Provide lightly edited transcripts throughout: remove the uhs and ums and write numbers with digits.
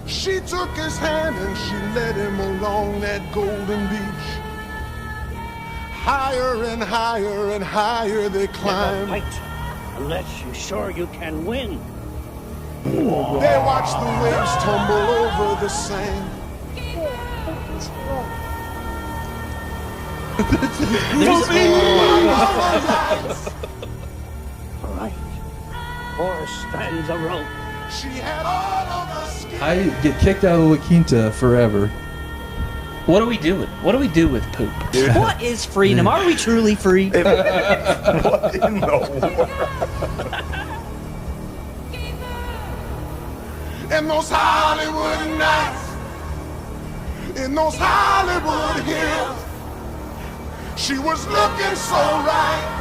She took his hand and she led him along that golden beach. Higher and higher and higher they climbed. Never fight unless you're sure you can win. They watched the waves tumble over the sand. All right. 4 strands of rope. She had all of the skin. I get kicked out of La Quinta forever. What are we doing? What do we do with poop? What is freedom? Are we truly free? What in the world? In those Hollywood nights, in those Hollywood hills, she was looking so right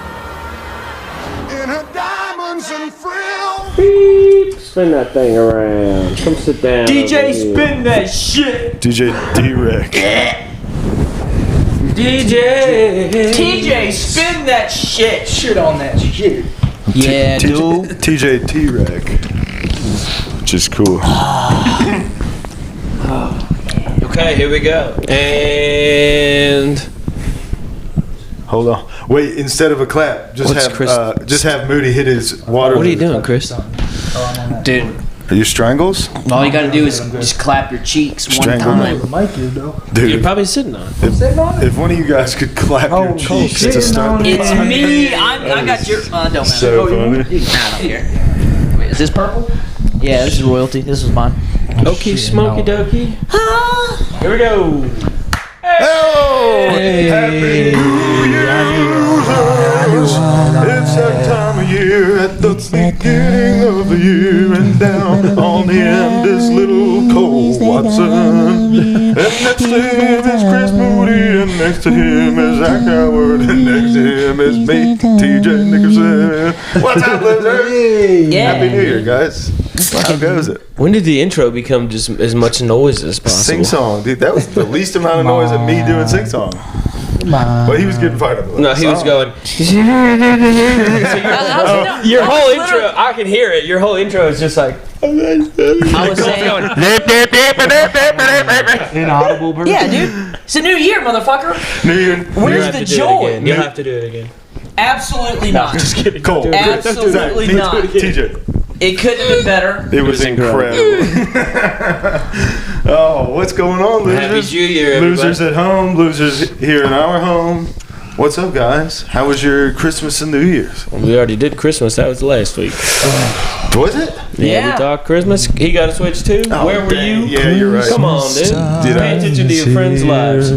in her diamonds and frills. Beep. Spin that thing around. Come sit down. DJ, spin that shit. DJ D-Rec. TJ, spin that shit. Shit on that shit. Yeah, dude. TJ T-Rec. Which is cool. Okay, here we go. And Hold on. Wait, instead of a clap, just What's just have Moody hit his water. what are you doing, Chris? Dude, Are you strangles? all you gotta do is just clap your cheeks one Strangle time. The mic is though. Dude, You're probably sitting on. if one of you guys could clap your cheeks to start the It's me. I got your. Don't matter. so funny. I don't care. Wait, is this purple? Yeah, this is royalty. This is mine. Okay, smoky dokey. Here we go. Oh, Happy New Year's! It's that time of year at the beginning of the year, and down on the end is little Cole Watson. And next to him is Chris Moody, and next to him is Zach Howard, and next to him is me, TJ Nickerson. What's up, Blizzard? Yeah. Happy New Year, guys. How goes it? When did the intro become just as much noise as possible? Sing song, dude. That was the least amount of noise of me doing sing song. But he was getting fired up. No, he was going. Your whole intro, I can hear it. Your whole intro is just like. I was saying. Inaudible bird. Yeah, dude. It's a new year, motherfucker. New Year. Where's the joy? You'll have to do it again. Absolutely not. Just kidding. Cole. Absolutely Zach, not. TJ. It couldn't have been better. It was incredible. Oh, what's going on, losers? Happy New Year, everybody. Losers at home, losers here in our home. What's up, guys? How was your Christmas and New Year's? We already did Christmas. That was last week. Was it? Yeah. We talked Christmas. He got a Switch too. Where were dang. you? Yeah, you're right. Come on, dude. Pay attention to your friends' lives.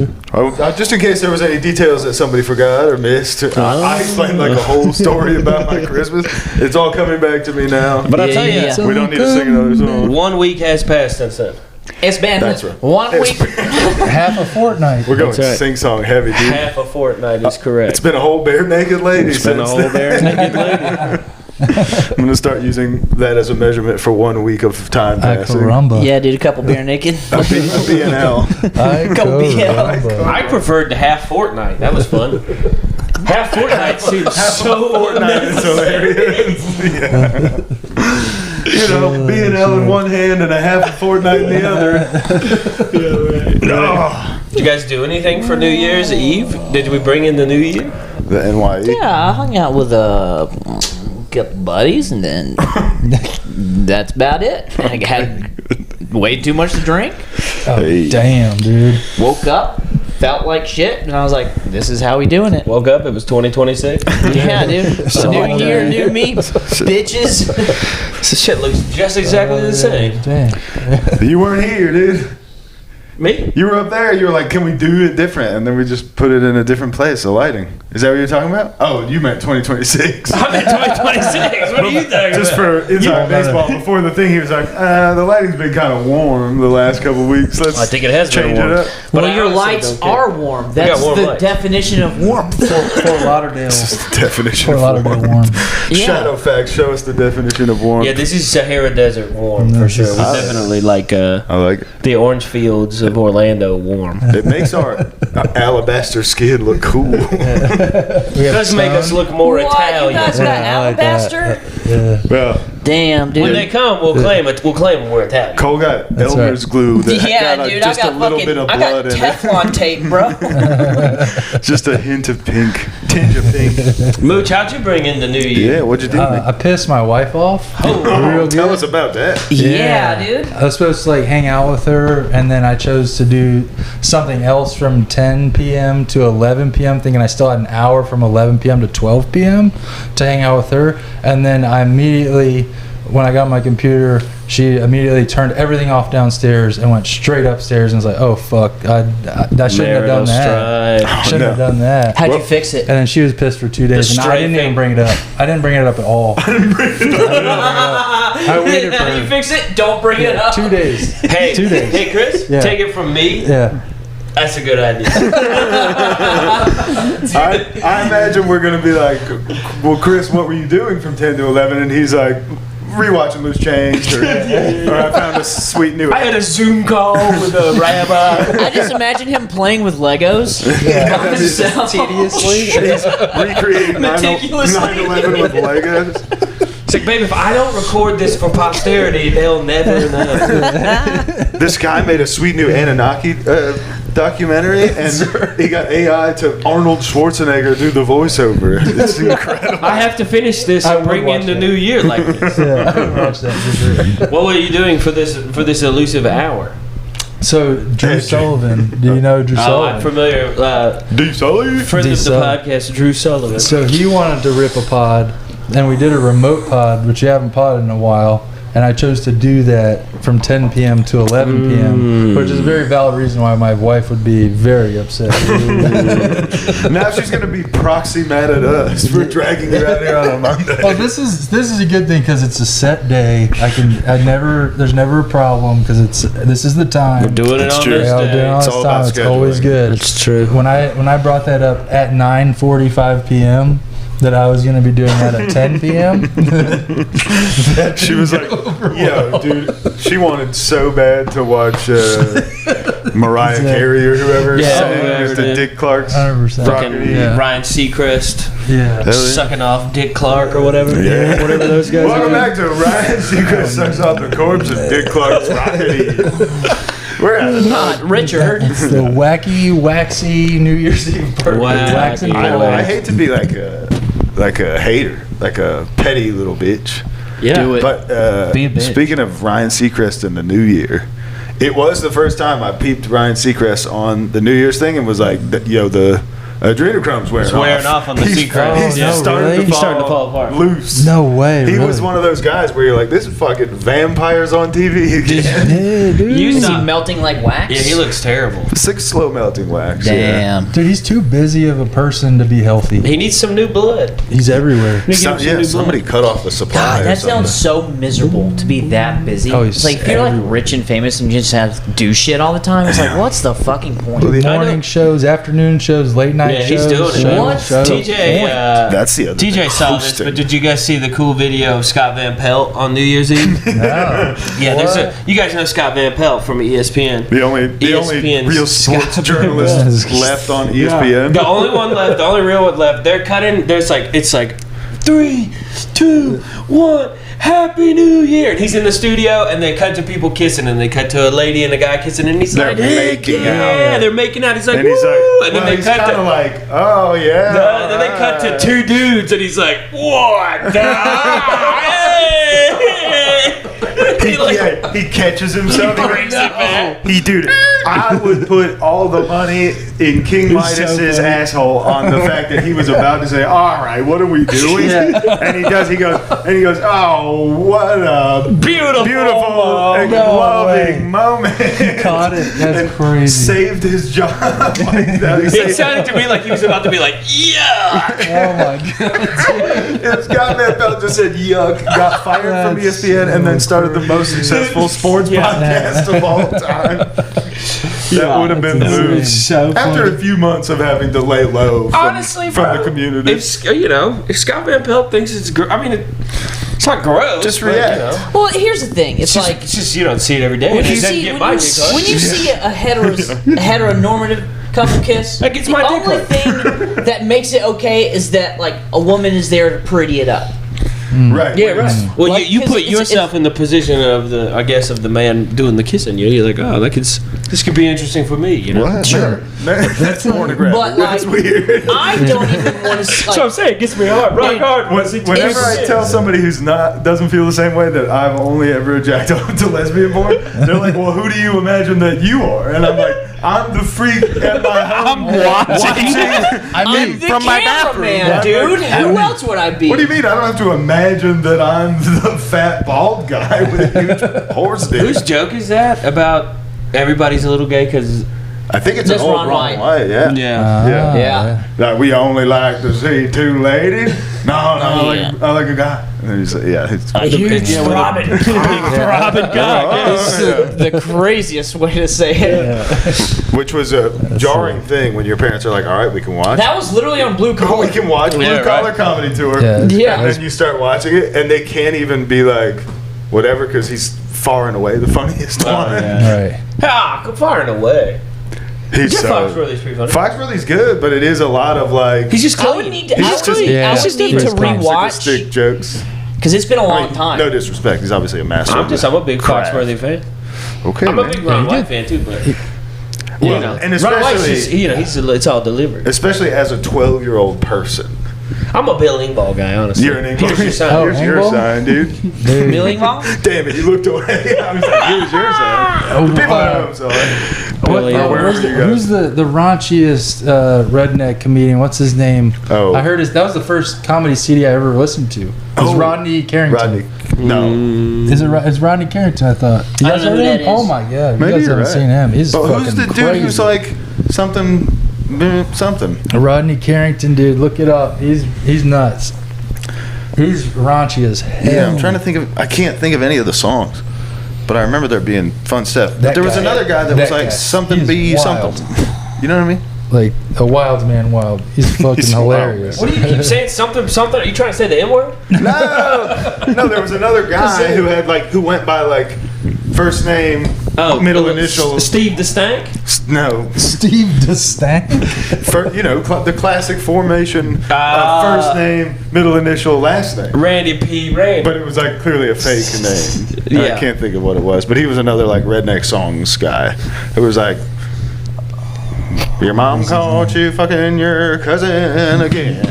Just in case there was any details that somebody forgot or missed, I explained like a whole story about my Christmas. It's all coming back to me now. But I'll tell you, Yeah. We don't need to sing another song. 1 week has passed since then. It's been That's right. 1 week. Half a fortnight. We're going That's right. sing song heavy, dude. Half a fortnight is correct. It's been a whole bare naked lady. It's been a since whole bare naked lady. I'm going to start using that as a measurement for 1 week of time passing. Caramba. Yeah, dude, a couple bare naked. A B&L. Couple BL. I preferred the half fortnight. That was fun. Half fortnight seems so Fortnite is hilarious. Yeah. You know, B&L in one hand and a half a fortnight in the other. Oh, Did you guys do anything for New Year's Eve? Did we bring in the new year? the NYE. Yeah, I hung out with a couple buddies, and then that's about it. I had way too much to drink. Oh, Hey. damn, dude. Woke up, felt like shit, and I was like, "This is how we doing it." Woke up, it was 2026. Yeah, dude. New year, new me, bitches. This shit looks just exactly the same. Damn. You weren't here, dude. Me? You were up there. You were like, "Can we do it different?" And then we just put it in a different place. The lighting. Is that what you're talking about? Oh, you meant 2026. I'm at 2026. What are you talking Just about? for inside baseball, before the thing, he was like, the lighting's been kind of warm the last couple weeks. Let's I think it has been change warm. it up. But Well, I your honestly lights don't care. are warm. That's warm the lights. definition of warmth. Fort Lauderdale. This is the definition Fort of Lauderdale warm. warm. Yeah. Shadow facts, show us the definition of warm. Yeah, this is Sahara Desert warm for This sure. is- We're definitely like I like it. the orange fields of Orlando warm. It makes our alabaster skin look cool. It does make us look more What? You Italian. guys got Yeah, I like that. alabaster? Yeah. Well, Damn, dude. When they come, we'll claim it. We'll claim them where it's happening. Cole got That's Elmer's glue that yeah, got dude, just I got a little fucking, bit of I blood got in Teflon tape, bro. it. Just a hint of pink. Tinge of pink. Mooch, how'd you bring in the new year? Yeah, what'd you do? I pissed my wife off. Real Tell good. us about that. Yeah, dude. I was supposed to like hang out with her, and then I chose to do something else from 10 p.m. to 11 p.m., thinking I still had an hour from 11 p.m. to 12 p.m. to hang out with her. And then I immediately, when I got my computer, she immediately turned everything off downstairs and went straight upstairs and was like, "Oh fuck, I shouldn't have done that. Strife. Shouldn't have done that." How'd you fix it? And then she was pissed for 2 days, and I didn't even bring it up. I didn't bring it up at all. I waited for How do you her. fix it? Don't bring it up. 2 days. Hey, 2 days. hey, Chris, Yeah. take it from me. Yeah. That's a good idea. I imagine we're going to be like, well, Chris, what were you doing from 10 to 11? And he's like, rewatching Loose Change, or I found a sweet new. I had a Zoom call with a rabbi. I just imagine him playing with Legos. By himself. Tediously. He's recreating Meticulously. 9/11 with Legos. It's like, babe, if I don't record this for posterity, they'll never know. This guy made a sweet new Anunnaki documentary, and he got AI to Arnold Schwarzenegger do the voiceover. It's incredible. I have to finish this I and would bring in watch the that. new year like this. Yeah, I would watch that for sure. What were you doing for this elusive hour? So Drew Sullivan, do you know Drew Oh, Sullivan? I'm familiar. D-Sully? Friend of the D-Sully. podcast, Drew Sullivan. So he wanted to rip a pod, and we did a remote pod, which you haven't podded in a while. And I chose to do that from 10 p.m. to 11 p.m., which is a very valid reason why my wife would be very upset. Now she's going to be proxy mad at us for dragging you out here on a Monday. Well, this is a good thing because it's a set day. There's never a problem because this is the time. We're doing it That's on true. this Yeah, day. doing all It's this all time. about It's always scheduling. good. It's true. When I brought that up at 9:45 p.m. that I was going to be doing that at 10 p.m. She was like, yo, dude, she wanted so bad to watch Mariah Carey or whoever Yeah, sang whoever as the did. Dick Clark's 100%. Rocket E. Yeah. Ryan Seacrest Yeah. sucking off Dick Clark or whatever. Yeah. Whatever those guys Welcome are. back to Ryan Seacrest sucks off the corpse of Dick Clark's Rocket E. We're out of time. Not Richard. It's the wacky, waxy New Year's Eve party. Wacky, Wax and wacky. wax. I hate to be like a hater, like a petty little bitch. Yeah. Do it. But Be a bitch. speaking of Ryan Seacrest and the New Year, it was the first time I peeped Ryan Seacrest on the New Year's thing and was like, yo, the adrenochrom's wearing It's wearing off on the Seacrest. He's Oh, no, starting, really? to He's starting to fall apart. loose. No way. He really. was one of those guys where you're like, this is fucking vampires on TV again. Yeah, dude. You Is he stop. melting like wax? Yeah, he looks terrible. 6 slow melting wax. Yeah. Damn. Dude, he's too busy of a person to be healthy. He needs some new blood. He's everywhere. Somebody cut off the supply. God, or that something. sounds so miserable to be that busy. Oh, he's it's like if you're like everywhere. rich and famous and you just have to do shit all the time. It's like, what's the fucking point? Well, the- Morning shows, afternoon shows, late night Yeah, shows. he's doing it. shows, What? shows. TJ, That's the other TJ thing. saw this, Hosting. but did you guys see the cool video of Scott Van Pelt on New Year's Eve? No. Yeah, there's you guys know Scott Van Pelt from ESPN. The only ESPN real sports Scott journalist Van Pelt. left on ESPN. The only one left, the only real one left. They're cutting. It's like 3, 2, 1. Happy New Year! And he's in the studio, and they cut to people kissing, and they cut to a lady and a guy kissing, and he's They're like, "Heck making yeah!" out. They're making out. He's like, And he's like, "Woo!" And then well, they he's cut kind to of like, oh yeah. then they cut to 2 dudes, and he's like, "What?" the He like, Yeah, he catches himself. he brings it back. Dude, I would put all the money in King Midas's asshole on the fact that he was about to say, "All right, what are we doing?" And he goes, "Oh, what a Beautiful, and No loving way. moment." Caught it. That's And crazy. saved his job. Like that. He It saved- sounded to me like he was about to be like, "Yeah." Oh my god. If Scott Van Pelt just said yuck, got fired from That's ESPN, and then so started the most successful sports podcast of all time. That would have been the move. So After a few months of having to lay low from, Honestly, from bro, the community. if Scott Van Pelt thinks it's it's not gross. Just but, react. Well, here's the thing. It's like it's just you don't see it every day. when and you it doesn't see get when my you, dick hard. when you see a heteronormative couple kiss, That gets the my dick only hard. thing that makes it okay is that like a woman is there to pretty it up. Right. Yeah, right. Well, Like, you 'cause put it's- yourself in the position of the man doing the kissing. You're like, oh, this could be interesting for me. You know. What? Sure. That's pornographic. But, That's like, weird. I don't even want to. That's what I'm Like, saying. It gets me hard, rock hard. Whenever I tell somebody who's doesn't feel the same way that I've only ever jacked off to lesbian porn, they're like, "Well, who do you imagine that you are?" And I'm like, "I'm the freak at my home watching." I'm the from my cameraman, bathroom. dude. Who else would I be? What do you mean? I don't have to imagine that I'm the fat bald guy with a huge horse dick. Whose joke is that about everybody's a little gay? Because I think it's That's an old Ron Ron White. White. Yeah. yeah. Yeah. Like, we only like to see two ladies. No, Yeah. I like a guy. And he's like, yeah. It's, A huge throbbing. Throbbing guy. This is the craziest way to say it. which was a jarring thing when your parents are like, all right, we can watch. That was literally on Blue We Collar. can watch Blue Collar Comedy Tour. Yeah. Yeah. And then you start watching it, and they can't even be like, whatever, because he's far and away the funniest one. Right. Ah, far and away. He's Yeah, so. Foxworthy's pretty funny. Foxworthy's good, but it is a lot of like. He's just I would clean. need to. He's I just- would yeah. need to rewatch stick jokes. because it's been a I long mean, time. No disrespect, he's obviously a master. I'm a big Craft. Foxworthy fan. Okay, I'm a man. big Ron White fan too, but Well, you know, and Ron White's especially, just, it's all delivered. especially as a 12-year-old person. I'm a Bill Engvall guy, honestly. You're an English. Here's your sign. Oh, Here's your Engvall? sign, dude. Milling Ball? Damn it, you looked away. I was like, here's your sign. The people at home saw it. Billy Or wherever Where's you go. who's the raunchiest redneck comedian? What's his name? Oh. I heard that was the first comedy CD I ever listened to. It was Oh. Rodney Carrington. Rodney. No. Is it? It's Rodney Carrington. I thought. You I guys don't know heard who him? that Oh is. my god! Maybe You guys you're haven't right. seen him. He's But fucking who's the dude crazy. who's like something? Something. Rodney Carrington, dude. Look it up. He's nuts. He's raunchy as hell. Yeah, I'm trying to think of. I can't think of any of the songs, but I remember there being fun stuff. But That there was guy. another guy that was That like guy. something He's be wild. something. You know what I mean? Like a wild man, wild. He's fucking He's wild. hilarious. What do you keep saying? Something? Are you trying to say the N word? No, there was another guy who had like who went by like first name, middle initial. Steve the Stank. No, Steve DeStank. the classic formation of first name, middle initial, last name. Randy P. Randy. But it was like clearly a fake name. Yeah. I can't think of what it was, but he was another like redneck songs guy. It was like, your mom caught you fucking your cousin again,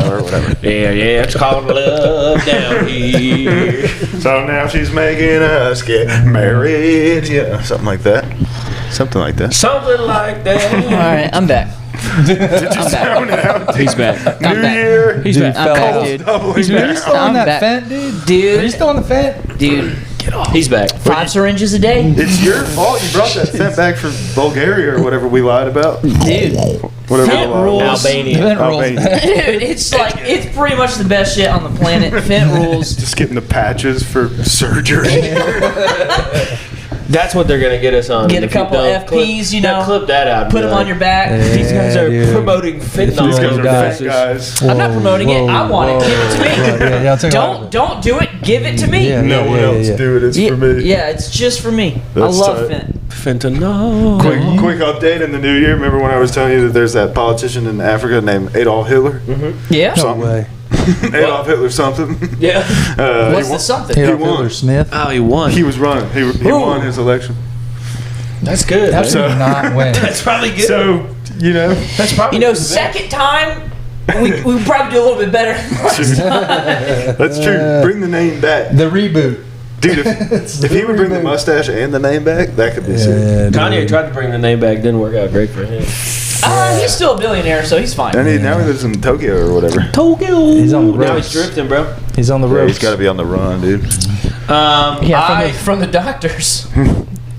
or whatever. yeah, it's called love down here. So now she's making us get married, something like that. Something like that. Something like that. All right, I'm back. Zone out. He's back. New I'm back. year. He's Dude, back. I'm back, fell dude. Doubling Are you down. still on I'm that back. fent, dude? Are you Dude, still on the fent? dude, He's back. 5 syringes a day? It's your fault. You brought that fent back from Bulgaria or whatever we lied about. Dude, Whatever Fent the law rules. was. Albania. Fent rules. Albania. dude, it's pretty much the best shit on the planet. Fent rules. Just getting the patches for surgery. That's what they're gonna get us on. Get a If you couple don't FPs, you know, clip that out. and Put be them like, on your back. These guys Yeah, are dude. promoting fentanyl. These guys are guys. fat guys. I'm not promoting it. I want it. Give it to me. Yeah, I'll take Don't do it. Give it to me. Yeah. No one else do it. It's Yeah, for me. yeah, it's just for me. That's I love tight. Fent. Fentanyl. Quick update in the new year. Remember when I was telling you that there's that politician in Africa named Adolf Hitler? Yeah. No way. Adolf Hitler something. Yeah. What's the something? Adolf won. Hitler Smith. Oh, he won. He was running. He won his election. That's good. How did he not win? That's probably good. So, that's probably You know, second time, we probably do a little bit better. that's true. Bring the name back. The reboot. Dude, if he would bring the mustache and the name back, that could be sick. Yeah, dude. Kanye tried to bring the name back. Didn't work out great for him. He's still a billionaire, so he's fine. And now he lives in Tokyo or whatever. Tokyo. He's on the Now ropes. he's drifting, bro. He's on the Yeah, road. he's got to be on the run, dude. Yeah, from the doctors.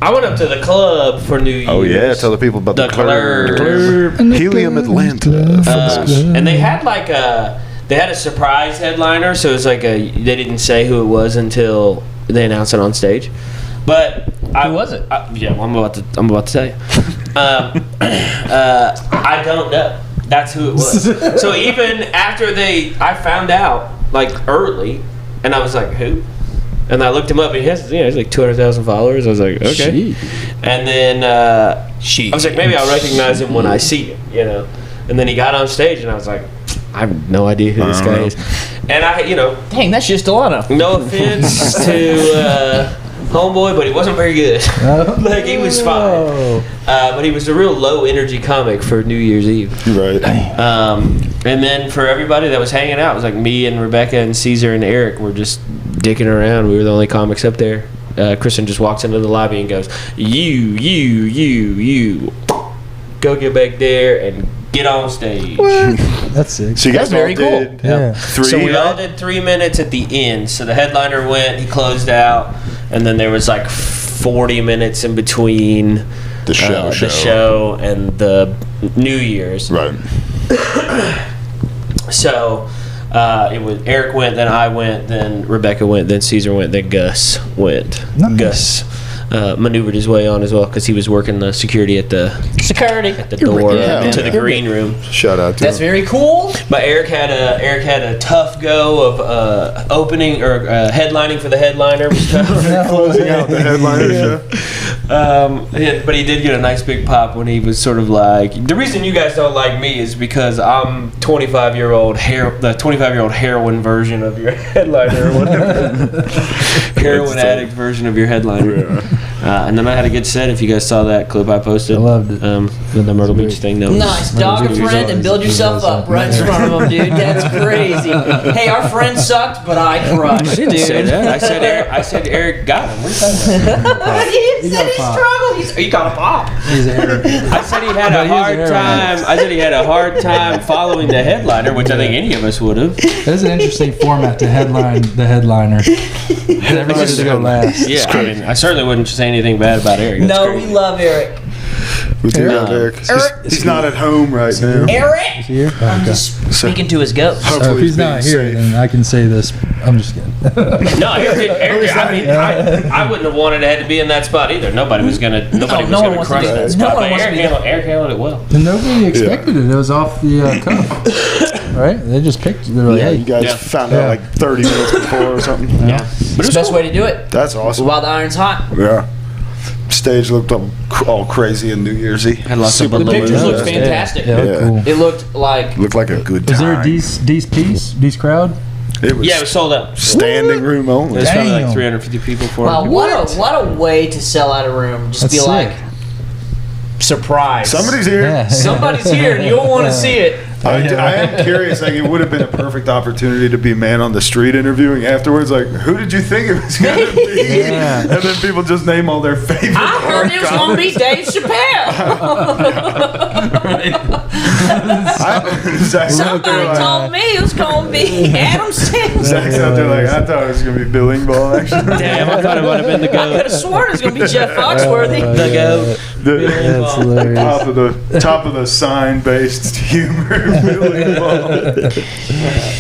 I went up to the club for New Year's. Oh, yeah. Tell the people about the, The club. club. Helium Atlanta. For those. And they had like a surprise headliner, so it was like they didn't say who it was until they announced it on stage. But Who was it? Yeah, well, I'm about to tell you. I don't know. That's who it was. So even after I found out like early, and I was like, who? And I looked him up, and he's like 200,000 followers. I was like, okay. And then I was like, maybe I'll recognize him when I see him, you know. And then he got on stage, and I was like, I have no idea who this guy is. And I, Dang, that's just Delano. no offense to Homeboy, but he wasn't very good. Like, he was fine. But he was a real low energy comic for New Year's Eve. Right. And then for everybody that was hanging out, it was like me and Rebecca and Caesar and Eric were just dicking around. We were the only comics up there. Kristen just walks into the lobby and goes, you, go get back there and get on stage. That's sick. So you guys That's very all did cool. Yeah. 3. So we all did 3 minutes at the end. So the headliner went, he closed out, and then there was like 40 minutes in between the show and the New Year's. Right. So it was Eric went, then I went, then Rebecca went, then Caesar went, then Gus went. Nice. Gus maneuvered his way on as well because he was working the security at the door to the green room. Shout out to That's him. very cool. But Eric had a tough go of opening or headlining for the headliner. It was tough. Closing out the headliner show. But he did get a nice big pop when he was sort of like, the reason you guys don't like me is because I'm 25-year-old the 25-year-old heroin version of your headliner or whatever. Heroin addict version of your headliner. And then I had a good set. If you guys saw that clip I posted, I loved it. The Myrtle Beach thing. That was, Nice. Dog a friend and build yourself up right in front of them, dude. That's crazy. Hey, our friend sucked, but I crushed, I didn't dude. say that. I said Eric got him. What are you talking about? He didn't say he struggled. He got a pop. He's a hero. I said he had a hard time. I said he had a hard time following the headliner, which I think any of us would have. That's an interesting format to headline the headliner. Everybody's to go last. Yeah, I mean, I certainly wouldn't say anything bad about Eric. That's No, crazy. we love Eric. We do love Eric. He's not at home right now. Eric! Here? I'm just speaking to his ghost. So if Hopefully he's not being here, safe. then I can say this. I'm just kidding. No, Eric. I mean, I wouldn't have wanted to be in that spot either. Nobody was gonna no one wants to crush do that. that No spot. one But wants to do that. Eric handled it well. And nobody expected it. It was off the cuff. Right? They just picked it. They were like, Yeah, hey. you guys found out like 30 minutes before or something. Yeah, but It's it the was best cool. way to do it. That's awesome. While the iron's hot. Yeah. Stage looked all crazy and New Year's Eve. Had lots of The balloons. pictures looked Yeah. fantastic. Yeah, Yeah. cool. It looked like Looked like a good time. Was there a D's crowd? It was Yeah, it was sold out. standing room only. There's probably like Damn. 350 people, 400 wow, people. what a way to sell out a room. Just That's be sick. like, surprise. Somebody's here. Yeah. Somebody's here and you'll want to see it. I am curious. Like, it would have been a perfect opportunity to be man on the street interviewing afterwards. Like, who did you think it was going to be? Yeah. And then people just name all their favorite. I heard it was going to be Dave Chappelle. Zach's out there Somebody like, told me it was going to be Adam Sandler. Zach's out there like, I thought it was going to be Billing Ball, actually. Damn, I thought it might have been the I could goat. have sworn it was going to be Jeff Foxworthy. The goat. That's hilarious. top of the sign-based humor. Billing Ball.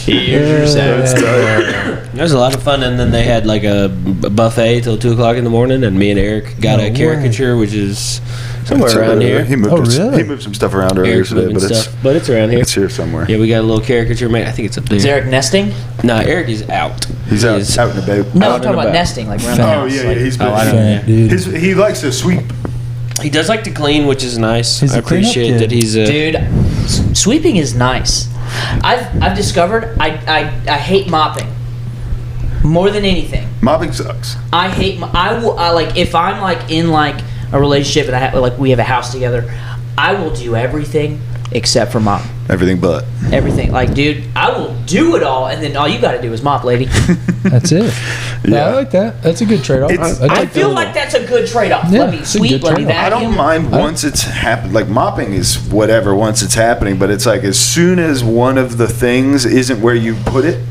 Here's your That's sound. tight. It was a lot of fun, and then they had like a buffet till 2 o'clock in the morning, and me and Eric got No a way. caricature, which is somewhere It's, around here. He moved, Oh, really? he moved some stuff around earlier Eric's today, moving but stuff, but it's around here. it's here somewhere. Yeah, we got a little caricature made. I think it's up there. Is Eric nesting? No, Eric is out. He's He out, is- out and about. No, Out I'm talking and about about. nesting, like around the Oh, house. yeah, like, yeah, he's been. Oh, I don't know. Dude. He likes to sweep. He does like to clean, which is nice. He's I a cleanup appreciate kid. that he's a. Dude, sweeping is nice. I've discovered I hate mopping more than anything. Mopping sucks. I hate. I like if I'm like in like a relationship and I have like we have a house together. I will do everything except for mop. Everything but. Everything. Like, dude, I will do it all, and then all you got to do is mop, lady. That's it. Yeah, Yeah. I like that. That's a good trade-off. It's- I'd I take feel that. like that's a good trade-off. Yeah, Let me it's a sweep, good let me trade-off. I vacuum. don't mind once it's happened. Like, mopping is whatever once it's happening, but it's like as soon as one of the things isn't where you put it,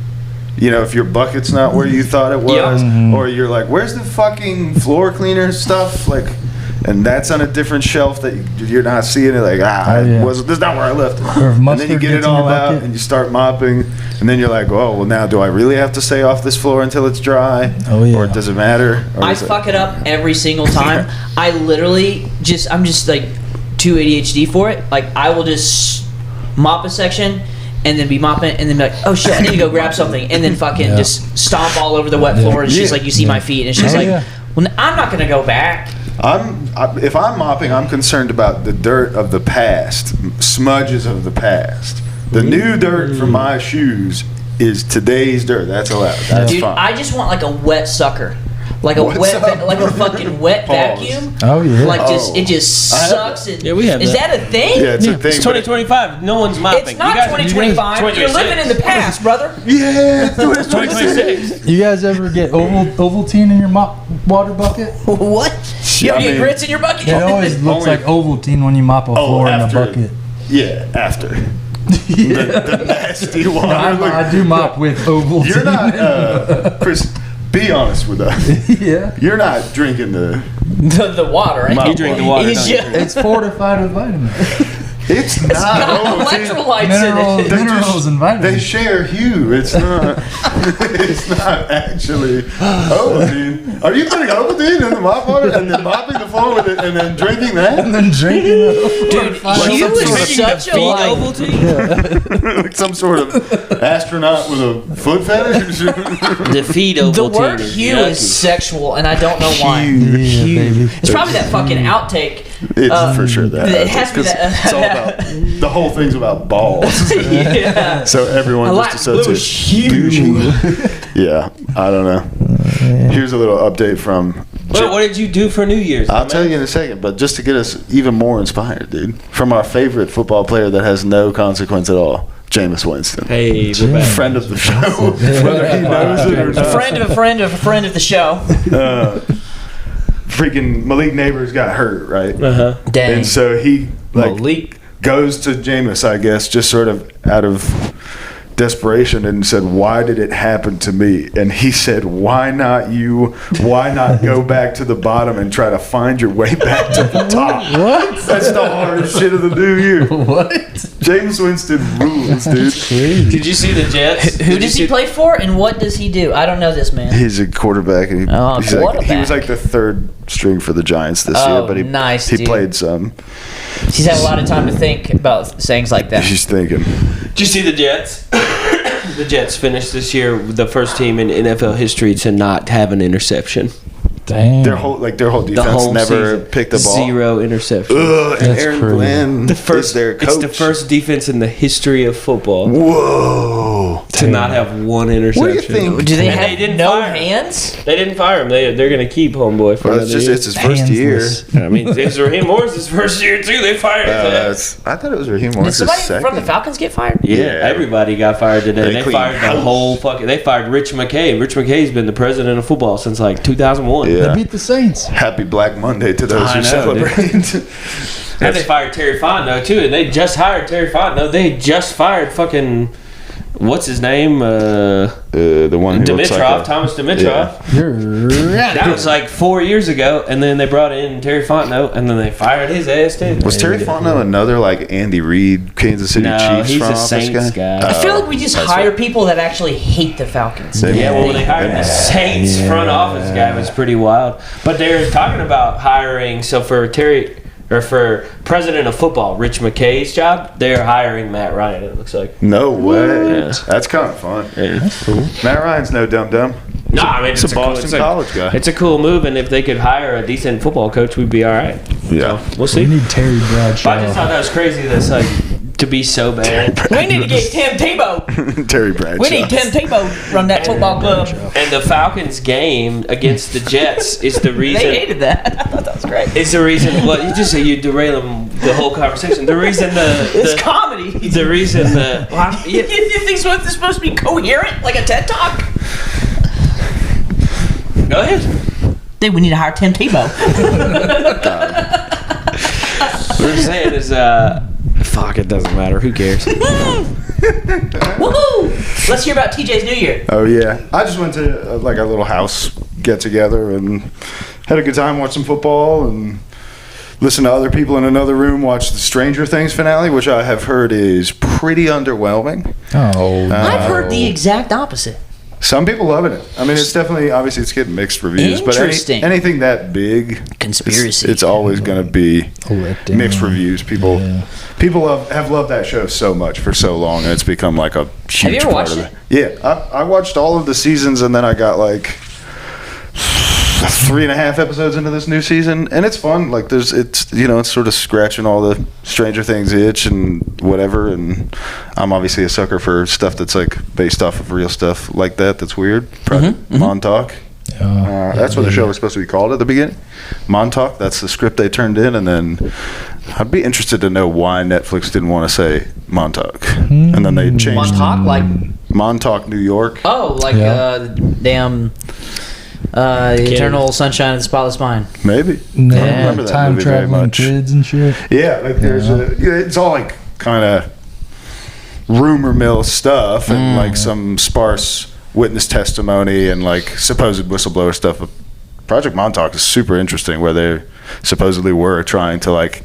you know, if your bucket's not where you thought it was, Yeah. or you're like, where's the fucking floor cleaner stuff? Like, and that's on a different shelf that you're not seeing it. Like, Oh, yeah. this is not where I left it. Or if And then mustard you get gets it in your all out bucket. and you start mopping, and then you're like, oh, well, now do I really have to stay off this floor until it's dry? Oh, yeah. Or does it matter? Or I is it- fuck it up every single time. I literally I'm just like too ADHD for it. Like, I will just mop a section and then be mopping and then be like, oh shit, I need to go grab something, and then fucking Yeah. just stomp all over the wet floor. And it's just Yeah. like you see my feet, and it's just Oh, like, yeah. well, I'm not gonna go back. If I'm mopping, I'm concerned about the dirt of the past, smudges of the past. The new dirt from my shoes is today's dirt. That's allowed. That's Dude, fine. I just want like a wet sucker. Like a What's wet, up? like a fucking wet Pause. vacuum. Oh yeah. Like it just sucks. Yeah, we have Is that. that a thing? yeah, it's a thing. It's 2025. No one's mopping. It's not You guys- 2025. You're living in the past, brother. Yeah, It's 2026. You guys ever get Ovaltine in your mop water bucket? What? You ever I get mean- grits in your bucket? It always looks Only- like Ovaltine when you mop a floor in a after. bucket. Yeah, after. The nasty water. I do mop with Ovaltine. You're not, Chris. Be honest with us. Yeah. You're not drinking the. the water, right? You drink the water, He's don't you? just- It's fortified with vitamins. It's not. got Ovaltine. electrolytes Minerals, in it. They minerals just- and They vitamins. share hue. It's not. It's not actually Ovaltine. Are you putting Ovaltine in the mop water and then mopping the floor with it and then drinking that? And then drinking it. Dude, you some sort of is such a liar. Ovaltine? Like some sort of astronaut with a foot fetish? The feed Ovaltine. The word is hue yucky. is sexual, and I don't know why. Yeah, baby. It's probably that fucking outtake. It's for sure that. It has to be 'cause that. it's all about, the whole thing's about balls. Yeah. So everyone I like just blue associates. hue. Yeah, I don't know. Here's a little update from. Well, what did you do for New Year's? I'll man? tell you in a second, but just to get us even more inspired, dude, from our favorite football player that has no consequence at all, Jameis Winston. Hey, we're back. Friend of the show, whether he knows it or A not. friend of a friend of a friend of the show. Freaking Malik Neighbors got hurt, right? Uh-huh. Dang. And so he Malik. goes to Jameis, I guess, just sort of out of desperation and said, "Why did it happen to me?" And he said, "Why not you? Why not go back to the bottom and try to find your way back to the top?" What? That's the hardest shit of the new year. What? James Winston rules, dude. Did you see the Jets? Who does he play for, and what does he do? I don't know this man. He's a quarterback, and he, Oh, he's like, he quarterback. was like the third string for the Giants this Oh, year, but he nice, he dude. played some. He's had a lot of time to think about things like that. He's thinking. Did you see the Jets? The Jets finished this year the first team in NFL history to not have an interception. Damn. Their whole The defense whole never season. picked the ball. 0 interception. Ugh, and That's Aaron crazy. Glenn is their coach. It's the first defense in the history of football Whoa. to not have one interception. What do you think? Do they And have they didn't no fire him. hands? They didn't fire him. They're going to keep homeboy for Well, another year. it's his first year. Hansless. I mean, it's Raheem Morris' first year too. They fired his ass. I thought it was Raheem Did Morris' somebody second. from the Falcons get fired? Yeah, Yeah. everybody got fired today. They They cleaned fired the house. whole fucking. They fired Rich McKay. Rich McKay's been the president of football since like 2001. Yeah. They beat the Saints. Happy Black Monday to those I who know, celebrate. And they fired Terry Fontenot too, and they just hired Terry Fontenot. They just fired fucking what's his name? The one who looks Dimitrov, like a- Thomas Dimitrov. You're That was like 4 years ago, and then they brought in Terry Fontenot, and then they fired his ass too. Was Terry Fontenot another like Andy Reid, Kansas City No, Chiefs he's front a office Saints guy? guy. I feel like we just that's hire right. people that actually hate the Falcons. Yeah, well, they hired the Saints front office guy was pretty wild. But they're talking about hiring. So for for president of football, Rich McKay's job, they're hiring Matt Ryan. It looks like. No way. Yeah. That's kind of fun. Yeah. That's cool. Matt Ryan's no dum-dum. No, I mean It's a Boston College guy. It's a cool move, and if they could hire a decent football coach, we'd be all right. Yeah. We'll We see. need Terry Bradshaw. But I just thought that was crazy. That's like to be so bad. We need to get Tim Tebow. Terry Bradshaw. We need Tim Tebow from that football club. And the Falcons game against the Jets is the reason. They hated that. I thought that was great. It's the reason. Well, you just say you derail them the whole conversation. The reason It's the comedy. the reason the well, You think so? It's supposed to be coherent, like a TED Talk? go ahead. Then we need to hire Tim Tebow. What I'm saying is, fuck, it doesn't matter. Who cares? Woohoo! Let's hear about TJ's New Year. Oh yeah, I just went to like a little house get together and had a good time, watched some football and listened to other people in another room watch the Stranger Things finale, which I have heard is pretty underwhelming. Oh, I've heard the exact opposite. Some people loving it. I mean, it's definitely obviously it's getting mixed reviews, but Interesting. anything that big, Conspiracy. it's always going to be letdown. mixed reviews. People have loved that show so much for so long, and it's become like a huge you ever part watched of it. Yeah, I watched all of the seasons, and then I got like 3.5 episodes into this new season, and it's fun. Like it's sort of scratching all the Stranger Things itch and whatever. And I'm obviously a sucker for stuff that's like based off of real stuff like that. That's weird. Project Montauk. That's what the show was supposed to be called at the beginning. Montauk. That's the script they turned in, and then I'd be interested to know why Netflix didn't want to say Montauk, and then they changed Montauk, like Montauk, New York. Damn. Eternal Sunshine of the Spotless Mind. Maybe. No, I don't remember that time movie very traveling much. kids and shit. Yeah, like it's all like kind of rumor mill stuff and like some sparse witness testimony and like supposed whistleblower stuff. But Project Montauk is super interesting, where they supposedly were trying to like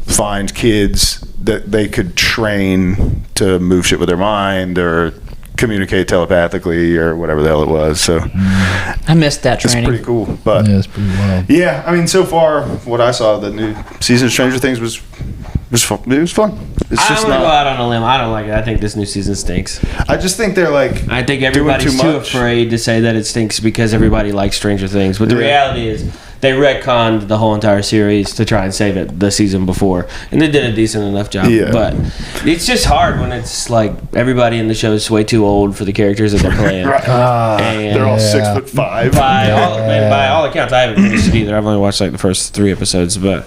find kids that they could train to move shit with their mind or communicate telepathically or whatever the hell it was. So I missed that training. it's pretty cool. But Yeah, it's pretty wild. yeah, I mean, so far what I saw, the new season of Stranger Things was fun. It was fun. It's I'm just gonna go not. out on a limb. I don't like it. I think this new season stinks. I just think they're like. I think doing everybody's too much. afraid to say that it stinks because everybody likes Stranger Things. But the Yeah. reality is, they retconned the whole entire series to try and save it the season before, and they did a decent enough job. Yeah. But it's just hard when it's like everybody in the show is way too old for the characters that they're playing. And They're all Yeah. 6'5". by all accounts, I haven't finished it either. I've only watched like the first 3 episodes, but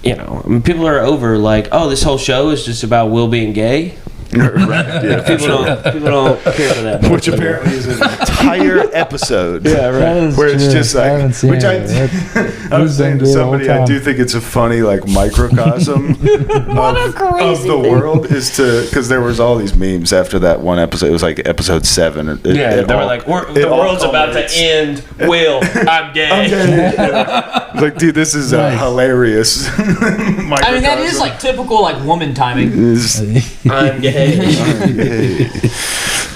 I mean, people are over like, oh, this whole show is just about Will being gay. Right, yeah, People don't care for that. which apparently is an entire episode. Yeah, right. That is Where it's true. just I like, haven't seen which it. I was saying to He's been gay somebody, the whole I do time. think it's a funny like microcosm of the world is because there was all these memes after that one episode. It was like episode 7. They were like, the world's about to end. Will, I'm gay. Like, dude, this is Nice. hilarious. I mean, that is like typical like woman timing. I'm gay.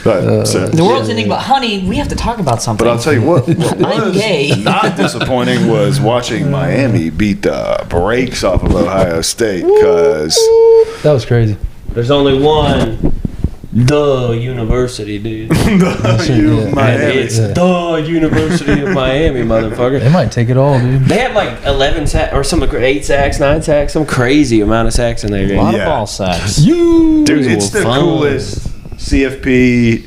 But, so, The world's ending, but honey, we have to talk about something. but I'll tell you what I'm was gay. not disappointing was watching Miami beat the brakes off of Ohio State because That was crazy. There's only one. The university, dude. Yeah. Miami. It's the University of Miami, motherfucker. They might take it all, dude. They had like 11 sacks or some 8 sacks, 9 sacks, some crazy amount of sacks in their A game. lot Yeah. of ball sacks. Dude, it's the Fun. coolest CFP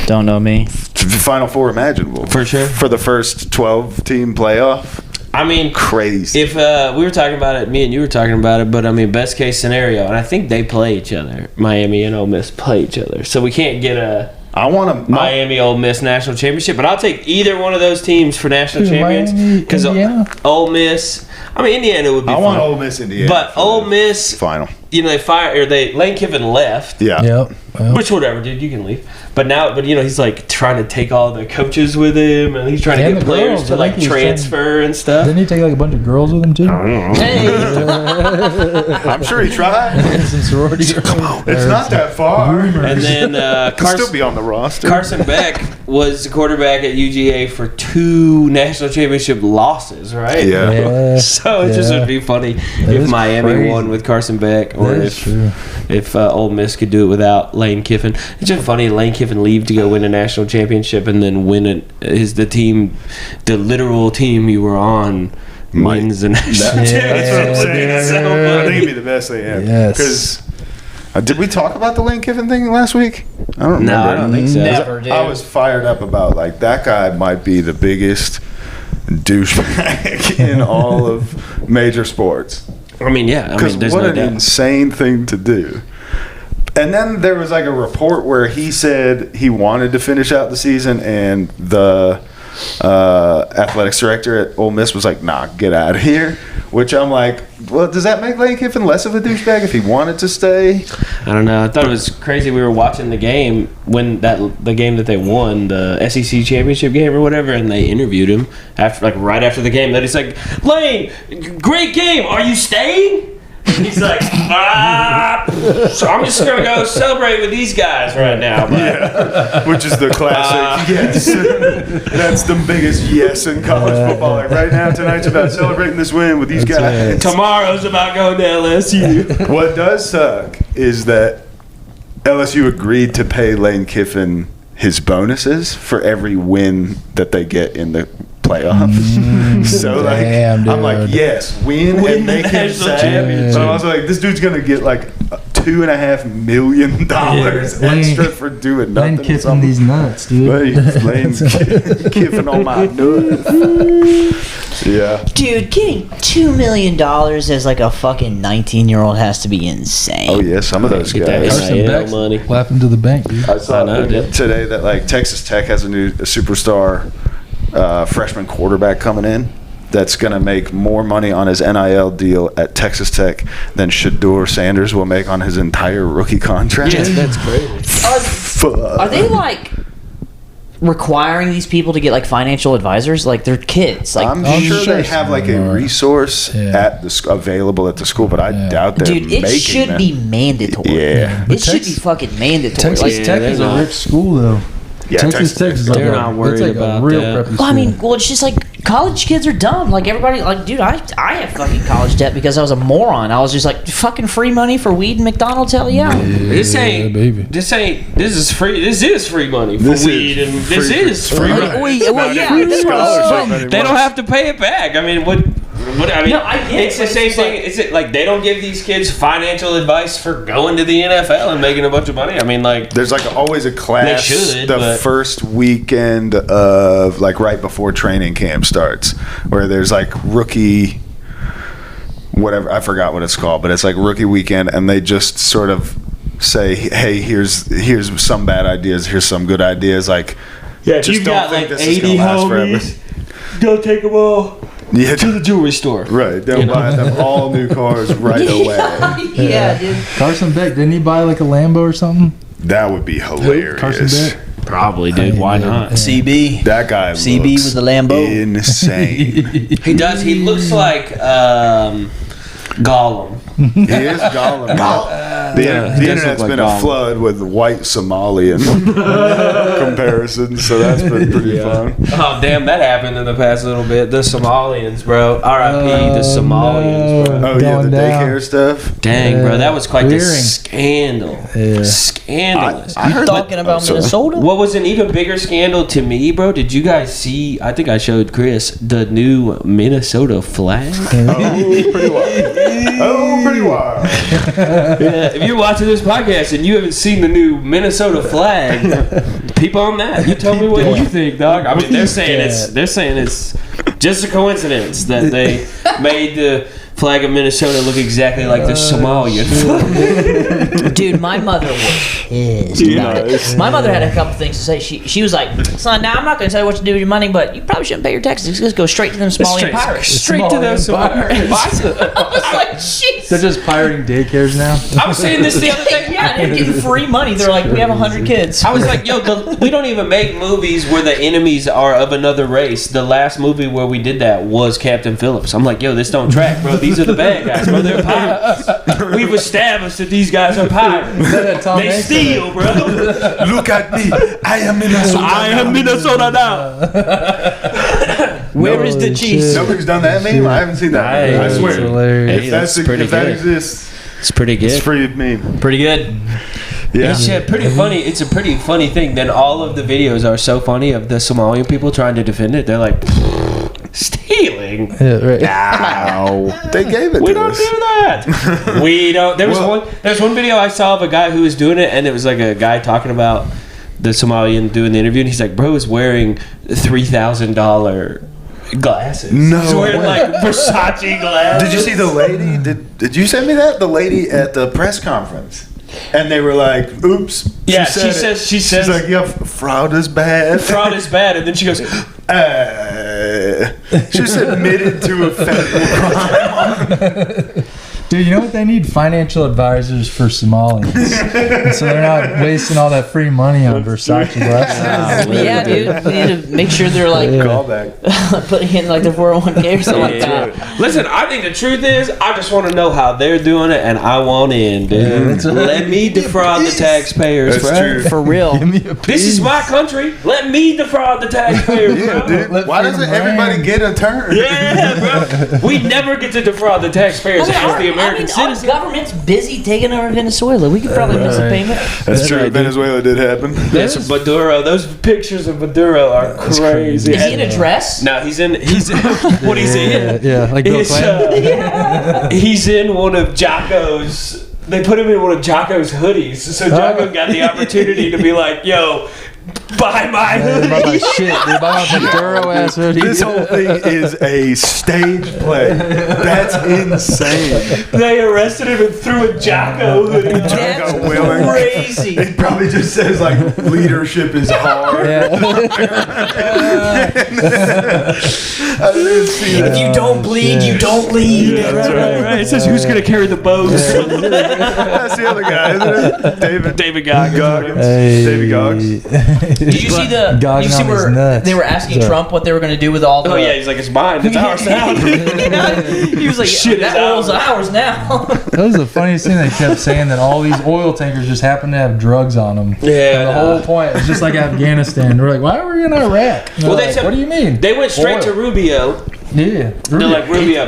Don't know me. Final Four imaginable. For sure. For the first 12-team playoff. I mean, Crazy. if we were talking about it, me and you were talking about it, but I mean, best case scenario, and I think they play each other. Miami and Ole Miss play each other, so we can't get a I want to. Miami Ole Miss national championship. But I'll take either one of those teams for national Dude, champions Miami, because Indiana? Ole Miss. I mean, Indiana would be. I fun. want Ole Miss, Indiana. But for Ole the Miss, final. Lane Kiffin left. Yeah. Yep. Well, Which whatever, dude, you can leave. But he's like trying to take all the coaches with him, and he's trying to And get the players girls. to I like think he was transfer and stuff. didn't he take like a bunch of girls with him too? Hey, I'm sure he tried. Some sorority girls. It's not that far. And then He'll still be on the roster. Carson Beck was the quarterback at UGA for 2 national championship losses, right? Yeah. Yeah. So it just would be funny if is Miami crazy. won with Carson Beck, or That is true. if Ole Miss could do it without Lane Kiffin. It's just funny Lane Kiffin leave to go win a national championship and then win it. Is the team, the literal team you were on, Might. wins the national Yeah. championship? That's what I'm saying. It's so I funny. think it'd be the best thing ever. Yes. Because did we talk about the Lane Kiffin thing last week? I don't remember. No, I don't think so. never, dude. I was fired up about like that guy might be the biggest douchebag in all of major sports. I mean, yeah. I Because mean, there's what no an doubt. insane thing to do. And then there was like a report where he said he wanted to finish out the season, and the athletics director at Ole Miss was like, "Nah, get out of here." Which I'm like, well, does that make Lane Kiffin less of a douchebag if he wanted to stay? I don't know. I thought it was crazy. We were watching the game when the game that they won, the SEC championship game or whatever, and they interviewed him right after the game. That he's like, "Lane, great game. Are you staying?" And he's like, so I'm just gonna go celebrate with these guys right now. But Which is the classic yes. That's the biggest yes in college football. Like right now, tonight's about celebrating this win with these guys. tomorrow's about going to LSU. What does suck is that LSU agreed to pay Lane Kiffin his bonuses for every win that they get in the playoff. So like, Damn, I'm like, dude. yes, win and make him national sad. championship. But I was like, this dude's gonna get like $2.5 million extra for doing Lane nothing. kipping these nuts, dude. Lane's kiffing on my nuts. Yeah. Dude, getting $2 million as like a fucking 19-year-old has to be insane. Oh yeah, some of those Get that guys. Carson NIL Beck's money. laughing to the bank, dude. I saw I know, dude. today that like Texas Tech has a new superstar freshman quarterback coming in that's going to make more money on his NIL deal at Texas Tech than Shador Sanders will make on his entire rookie contract. Yeah, that's crazy. Are they like requiring these people to get like financial advisors? Like they're kids. Like I'm I'm sure sure they have like a some are. resource Yeah. at the available at the school, but I doubt they're dude, it making should that. be mandatory. Yeah. But It should be fucking mandatory. Texas Like, Tech they're is a not. rich school, though. Yeah, Texas Tech is like They're a, not worried it's like about a real that. preppy well, I mean, school. well, it's just like college kids are dumb. Like everybody, like, dude, I have fucking college debt because I was a moron. I was just like, fucking free money for weed and McDonald's. Hell yeah. This ain't, baby. this is free. This is free money for This weed, is and free this for- is free Well, money. well, yeah, that's what I'm saying. They don't have to pay it back. I mean, what I mean, No, I get it's it, the but same it's thing. like- Is it like they don't give these kids financial advice for going to the NFL and making a bunch of money? I mean, like, There's like always a class should, the but- first weekend of like right before training camp starts, where there's like rookie, whatever, I forgot what it's called, but it's like rookie weekend, and they just sort of say, hey, here's some bad ideas, here's some good ideas, like yeah, just you've don't got think like this is 80 gonna last forever. homies. Go take them all Yeah, to the jewelry store. right. They'll buy them all new cars right away. Yeah, dude. Carson Beck, didn't he buy like a Lambo or something? That would be hilarious. Carson Beck? Probably, dude. Why not? CB. That guy CB looks with the Lambo. insane. He does. He looks like Gollum. He is Gollum. The he does internet's look like been Gollum. a flood with white Somalian comparisons, so that's been pretty fun. Oh damn, that happened in the past little bit. The Somalians, bro. R.I.P. the Somalians, bro. Oh yeah, Going the down. daycare stuff. Dang, bro, that was quite the Wearing. scandal. Yeah. Scandalous. I heard Talking about so- Minnesota? What was an even bigger scandal to me, bro? Did you guys see? I think I showed Chris the new Minnesota flag. Oh, pretty wild. Oh, pretty wild. Yeah, if you're watching this podcast and you haven't seen the new Minnesota flag, peep on that. You tell me what you think, dog. I mean, they're saying it's just a coincidence that they made the flag of Minnesota look exactly like the Somalian flag. Dude, my mother was pissed about it. My mother had a couple things to say. She was like, son, now I'm not going to tell you what to do with your money, but you probably shouldn't pay your taxes. Just go straight to them Somalian pirates. Straight to those Somalian Somalian. I was like, jeez. They're just pirating daycares now. I was saying this the other day. Yeah, they're getting free money. They're like, we have 100 kids. I was like, yo, we don't even make movies where the enemies are of another race. The last movie where we did that was Captain Phillips. I'm like, yo, this don't track, bro. These are the bad guys, bro. They're pirates. We've established that these guys are pirates. They steal, bro. Look at me. I am Minnesota. I am Minnesota now. Where is the cheese? Nobody's done that meme. I haven't seen that. Meme. I It's swear. hilarious. If that's pretty if that good. exists, It's pretty it's good. free meme. Pretty good. Yeah. It's pretty funny. It's a pretty funny thing. Then all of the videos are so funny of the Somalian people trying to defend it. They're like, stealing? Yeah, right. Ow. They gave it We to don't us. do that. We don't. There's one video I saw of a guy who was doing it, and it was like a guy talking about the Somalian doing the interview, and he's like, "Bro is wearing $3,000 glasses. No he's wearing way. like Versace glasses." Did you see the lady? Did you send me that? The lady at the press conference. And they were like, oops. Yeah, she says- She's like, yeah, fraud is bad. Fraud is bad, and then she goes, She's admitted to a federal crime. Dude, you know what? They need financial advisors for Somalians. So they're not wasting all that free money on Versace glasses. Yeah, dude. We need to make sure they're like Call back. putting in like their 401k or something like that. Listen, I think the truth is, I just want to know how they're doing it, and I want in, dude. Let me defraud the taxpayers, That's bro. true. For real. Give me a This is my country. Let me defraud the taxpayers, Yeah, bro. dude. Let Why freedom doesn't everybody reign. get a turn? Yeah, bro. We never get to defraud the taxpayers as the American our citizen. government's busy taking over Venezuela. We could probably miss a payment. That's true. Venezuela did happen. That's Maduro. Those pictures of Maduro are crazy. Is he in a dress? No, he's in. What he's in? Yeah, like Bill He's, Clinton. he's in one of Jocko's. They put him in one of Jocko's hoodies, so Jocko got the opportunity to be like, "Yo, buy my hoodie." Buy my shit, dude. Buy my Maduro ass hoodie. This whole thing is a stage play. That's insane. They arrested him and threw a Jocko hoodie. on. That's willing. crazy. It probably just says like leadership is hard. I didn't see If that. you don't bleed, you don't lead. Right. It says who's gonna carry the bows. That's the other guy, isn't it? David Goggins. David Goggins. Did you see the? Gogging You see on his where nuts. they were asking So- Trump what they were going to do with all the? Oh yeah, he's like, it's mine. It's ours now. He was like, Shit that is oil's ours. ours now. That was the funniest thing. They kept saying that all these oil tankers just happen to have drugs on them. Yeah, And the whole point is just like Afghanistan. We're like, why are we in Iraq? And Well, they're they like, said- what do you mean? They went straight to Oil. Rubio. Yeah. They're like, Rubio.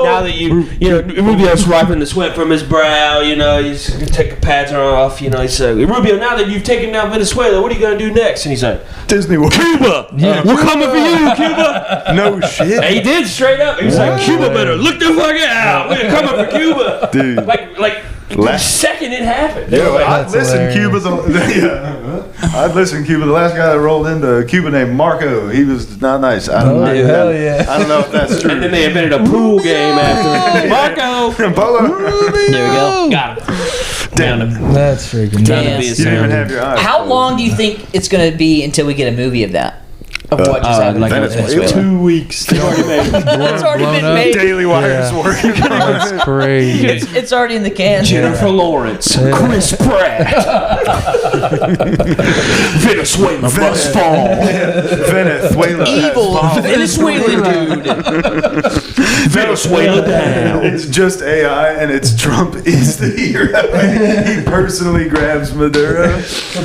Now that Rubio's wiping the sweat from his brow, he's gonna take the pads off, he's like, Rubio, now that you've taken down Venezuela, what are you gonna do next? And he's like, Disney World. Cuba! We're coming for you, Cuba! No shit. And he did straight up. He was like, Cuba better look the fuck out. We're coming for Cuba. Dude. Like the second it happened. They were Yo, like, I'd listen hilarious. I'd listen Cuba. The last guy that rolled into Cuba named Marco, he was not nice. I don't know. hell yeah. I don't know if that's true. and then they invented a pool game after. Marco! Polo. There we go. Got him. Damn. That's freaking Damn. nuts. You didn't even have your eyes. How closed. long do you think it's going to be until we get a movie of that? Of what just happened? like in Venezuela. Venezuela? 2 weeks. They already made it. It's already blown been up. made. Daily Wire's Yeah. working on it. That's crazy. It's already in the can. Jennifer Lawrence, Chris Pratt. Venezuela must fall. Venezuela. Evil Venezuelan dude. Venezuela down. It's just AI and it's Trump is the hero. He personally grabs Maduro.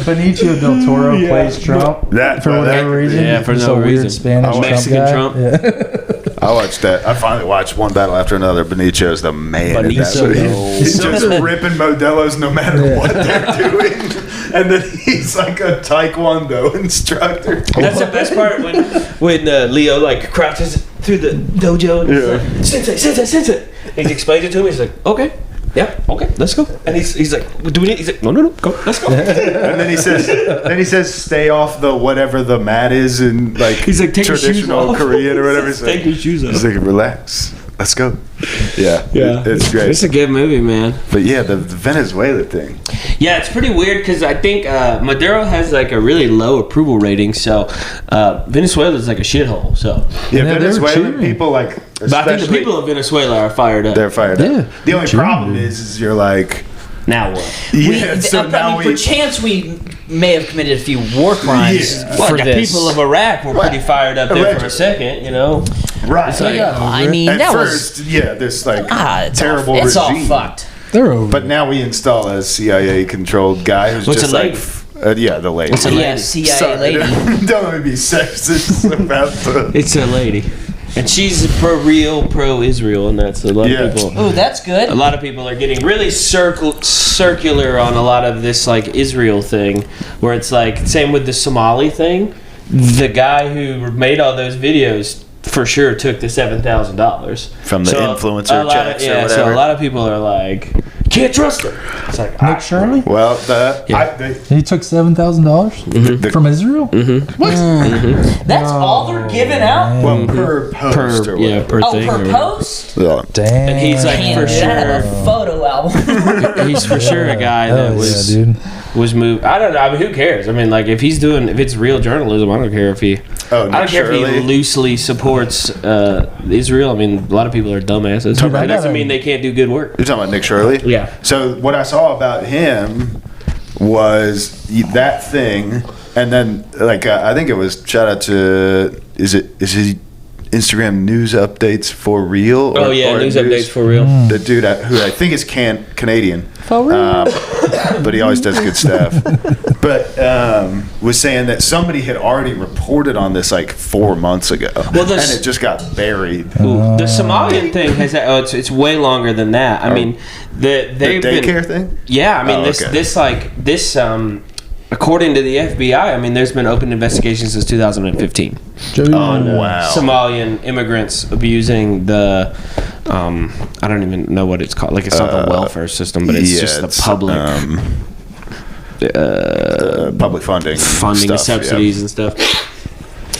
Benicio del Toro plays Trump That for whatever reason. yeah, for Just no a weird reason. Spanish Trump Mexican guy. Trump. Yeah. I watched that. I finally watched one battle after another. Benicio's the man. at that. Benicio. He's just ripping Modelo's no matter what they're doing. And then he's like a Taekwondo instructor. That's the best part when Leo crouches through the dojo and he's like, Sensei. He explains it to him. He's like, okay. Yeah, okay, let's go. And he's like, do we need? He's like, no, go, let's go. And then he says, stay off the whatever the mat is in He's like, take your shoes traditional off. Korean or whatever. He's Take like, your shoes off. He's like, relax, let's go. Yeah, it's great. It's a good movie, man. But yeah, the Venezuela thing. Yeah, it's pretty weird because I think Maduro has like a really low approval rating, so Venezuela is like a shithole. So, Yeah, they were Venezuelan cheering. people like, but I think the especially people of Venezuela are fired up. they're fired Yeah, up. The only cheering, problem dude. is you're like, Now what? yeah. So now we. perchance we may have committed a few war crimes Yeah. Well, for the this. people of Iraq were pretty fired up there for a second, Right. I mean, At that first, this like it's terrible all, it's all regime. fucked. They're over. But now we install a CIA-controlled guy who's What's just a like, lady? the lady. What's a lady? Yeah, CIA Sorry, lady. Don't let me be sexist about the. It's a lady, and she's pro-Israel, and that's a lot of people. Oh, that's good. A lot of people are getting really circular on a lot of this like Israel thing, where it's like same with the Somali thing. The guy who made all those videos for sure took the $7,000 From the influencer checks or whatever. So a lot of people are like, can't trust her. It's like Nick Shirley? Well, He took $7,000 from Israel? That's all they're giving out. well, per post or whatever. per Oh, thing. per post? Yeah. Damn. And he's like Can't for do that. sure. A photo album. He's for sure a guy Hell that yeah, was dude. was moved. I don't know. I mean, who cares? I mean, like if it's real journalism, I don't care if he. Oh, I don't Nick care if he Shirley. loosely supports Israel. I mean, a lot of people are dumbasses. Dude, But I it doesn't gotta- mean they can't do good work. You're talking about Nick Shirley? Yeah. So what I saw about him was that thing, and then like I think it was shout out to is he Instagram news updates for real. Oh yeah, news updates for real. The dude who I think is Canadian. For real. But he always does good stuff. But was saying that somebody had already reported on this like 4 months ago. Well, and it just got buried. The Somalian thing has it's way longer than that. I mean, the daycare thing. Yeah, I mean this according to the FBI, I mean, there's been open investigations since 2015 on Somalian immigrants abusing the, I don't even know what it's called. Like, it's not the welfare system, but it's just the public public funding stuff, subsidies and stuff.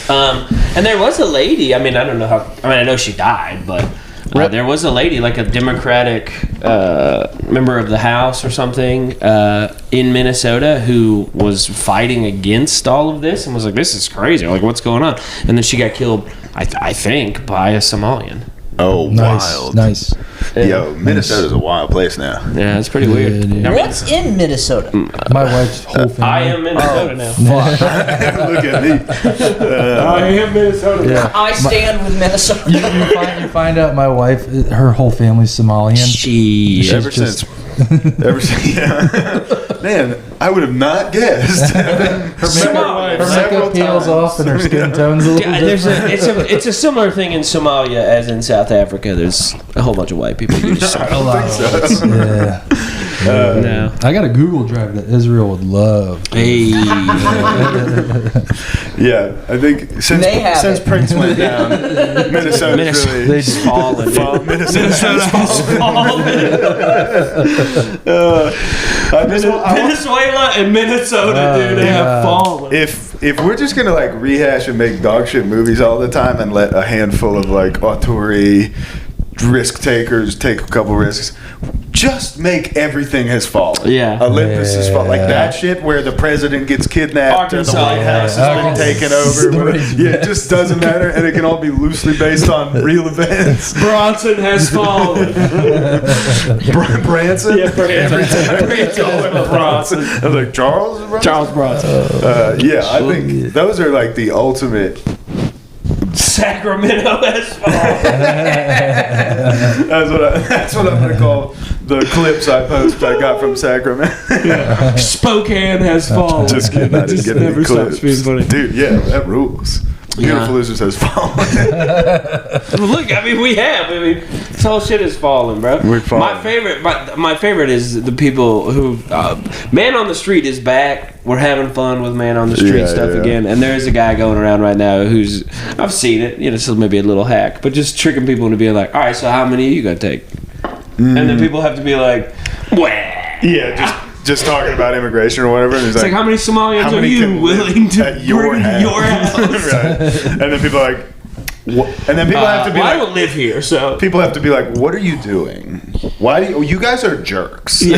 And there was a lady. I mean, I don't know how. I mean, I know she died, but. There was a lady, like a Democratic member of the House or something in Minnesota who was fighting against all of this and was like, this is crazy. Like, what's going on? And then she got killed, I think, by a Somalian. Oh, wild. Nice. Yo, Minnesota's a wild place now. Yeah, it's pretty weird. Yeah. What's in Minnesota? My wife's whole family. I am Minnesota now. Look at me. I am Minnesota now. Yeah. I stand with Minnesota. You find out my wife, her whole family's Somalian. Ever since, yeah. Man, I would have not guessed. Her makeup peels off and her skin tone's a little different. It's a similar thing in Somalia as in South Africa. There's a whole bunch of white people. I don't think so. Yeah. No. I got a Google Drive that Israel would love. Hey. Yeah, I think since Prince went down, Minnesota's really fallen. Minnesota's fallen. Venezuela and Minnesota, dude, they have fallen. If we're just gonna like rehash and make dog shit movies all the time and let a handful of like auteur risk takers take a couple risks, just make Everything Has Fallen. Yeah. Olympus has fallen. Like that shit where the president gets kidnapped or the White House has been taken over. Yeah, it just doesn't matter, and it can all be loosely based on real events. Bronson has fallen. Branson? Yeah, Bronson. I was like, Charles Bronson? Charles Bronson. Yeah, I think those are like the ultimate. Sacramento has fallen. That's what I'm gonna call the clips I got from Sacramento. Yeah. Spokane has fallen. Just kidding. I didn't get any clips. Being funny. Dude, yeah, that rules. Beautiful Losers has fallen. Look, I mean, we have. I mean, this whole shit has fallen, bro. We're falling. My favorite is the people who Man on the Street is back. We're having fun with Man on the Street stuff again. And there's a guy going around right now who's, I've seen it, you know, so maybe a little hack, but just tricking people into being like, all right, so how many are you gonna take? And then people have to be like, wah. Yeah, just talking about immigration or whatever. And It's like, how many Somalians are you willing to at your bring house? to your house? Right. And then people are like, what? And then people have to be I like, don't live here, so. people have to be like, what are you doing? Why do you guys are jerks? Do you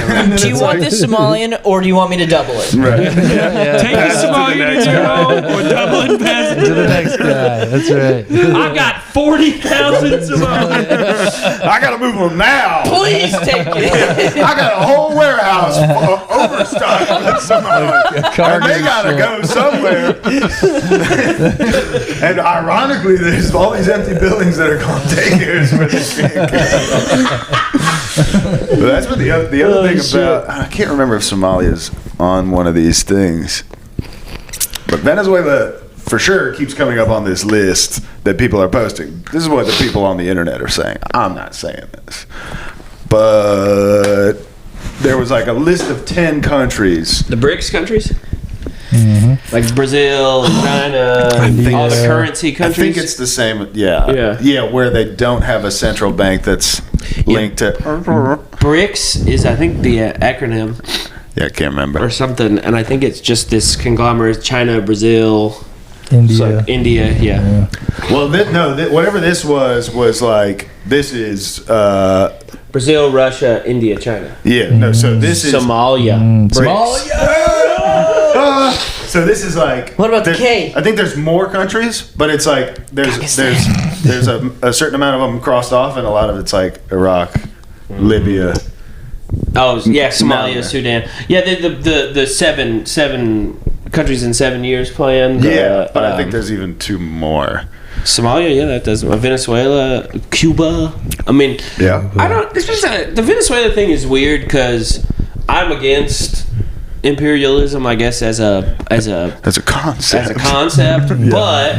want this Somalian, or do you want me to double it? Right. Take the Somalian to your home or double and pass it To the next guy. That's right. I got 40,000 Somalians. I gotta move them now. Please take it. I got a whole warehouse overstocked with Somalians. And they gotta go somewhere. And ironically, there's all these empty buildings that are called daycares where they can't go. But that's what the other thing about. I can't remember if Somalia's on one of these things. But Venezuela, for sure, keeps coming up on this list that people are posting. This is what the people on the internet are saying. I'm not saying this. But there was like a list of 10 countries. The BRICS countries? Like Brazil, China, all the currency countries? I think it's the same. Yeah, where they don't have a central bank that's linked to. BRICS is, I think, the acronym. Yeah, I can't remember. Or something, and I think it's just this conglomerate: China, Brazil, India. India. Yeah. Well, whatever this was like this is. Brazil, Russia, India, China. Yeah, no. So this is Somalia. So this is like. What about the K? I think there's more countries, but it's like there's a certain amount of them crossed off, and a lot of it's like Iraq, Libya. Oh yeah, Somalia, No. Sudan. Yeah, the seven countries in 7 years plan. Yeah, but I think there's even 2 more. Somalia, yeah, that does. Venezuela, Cuba. I mean, Yeah. I don't. It's just the Venezuela thing is weird because I'm against imperialism, I guess, as a concept. But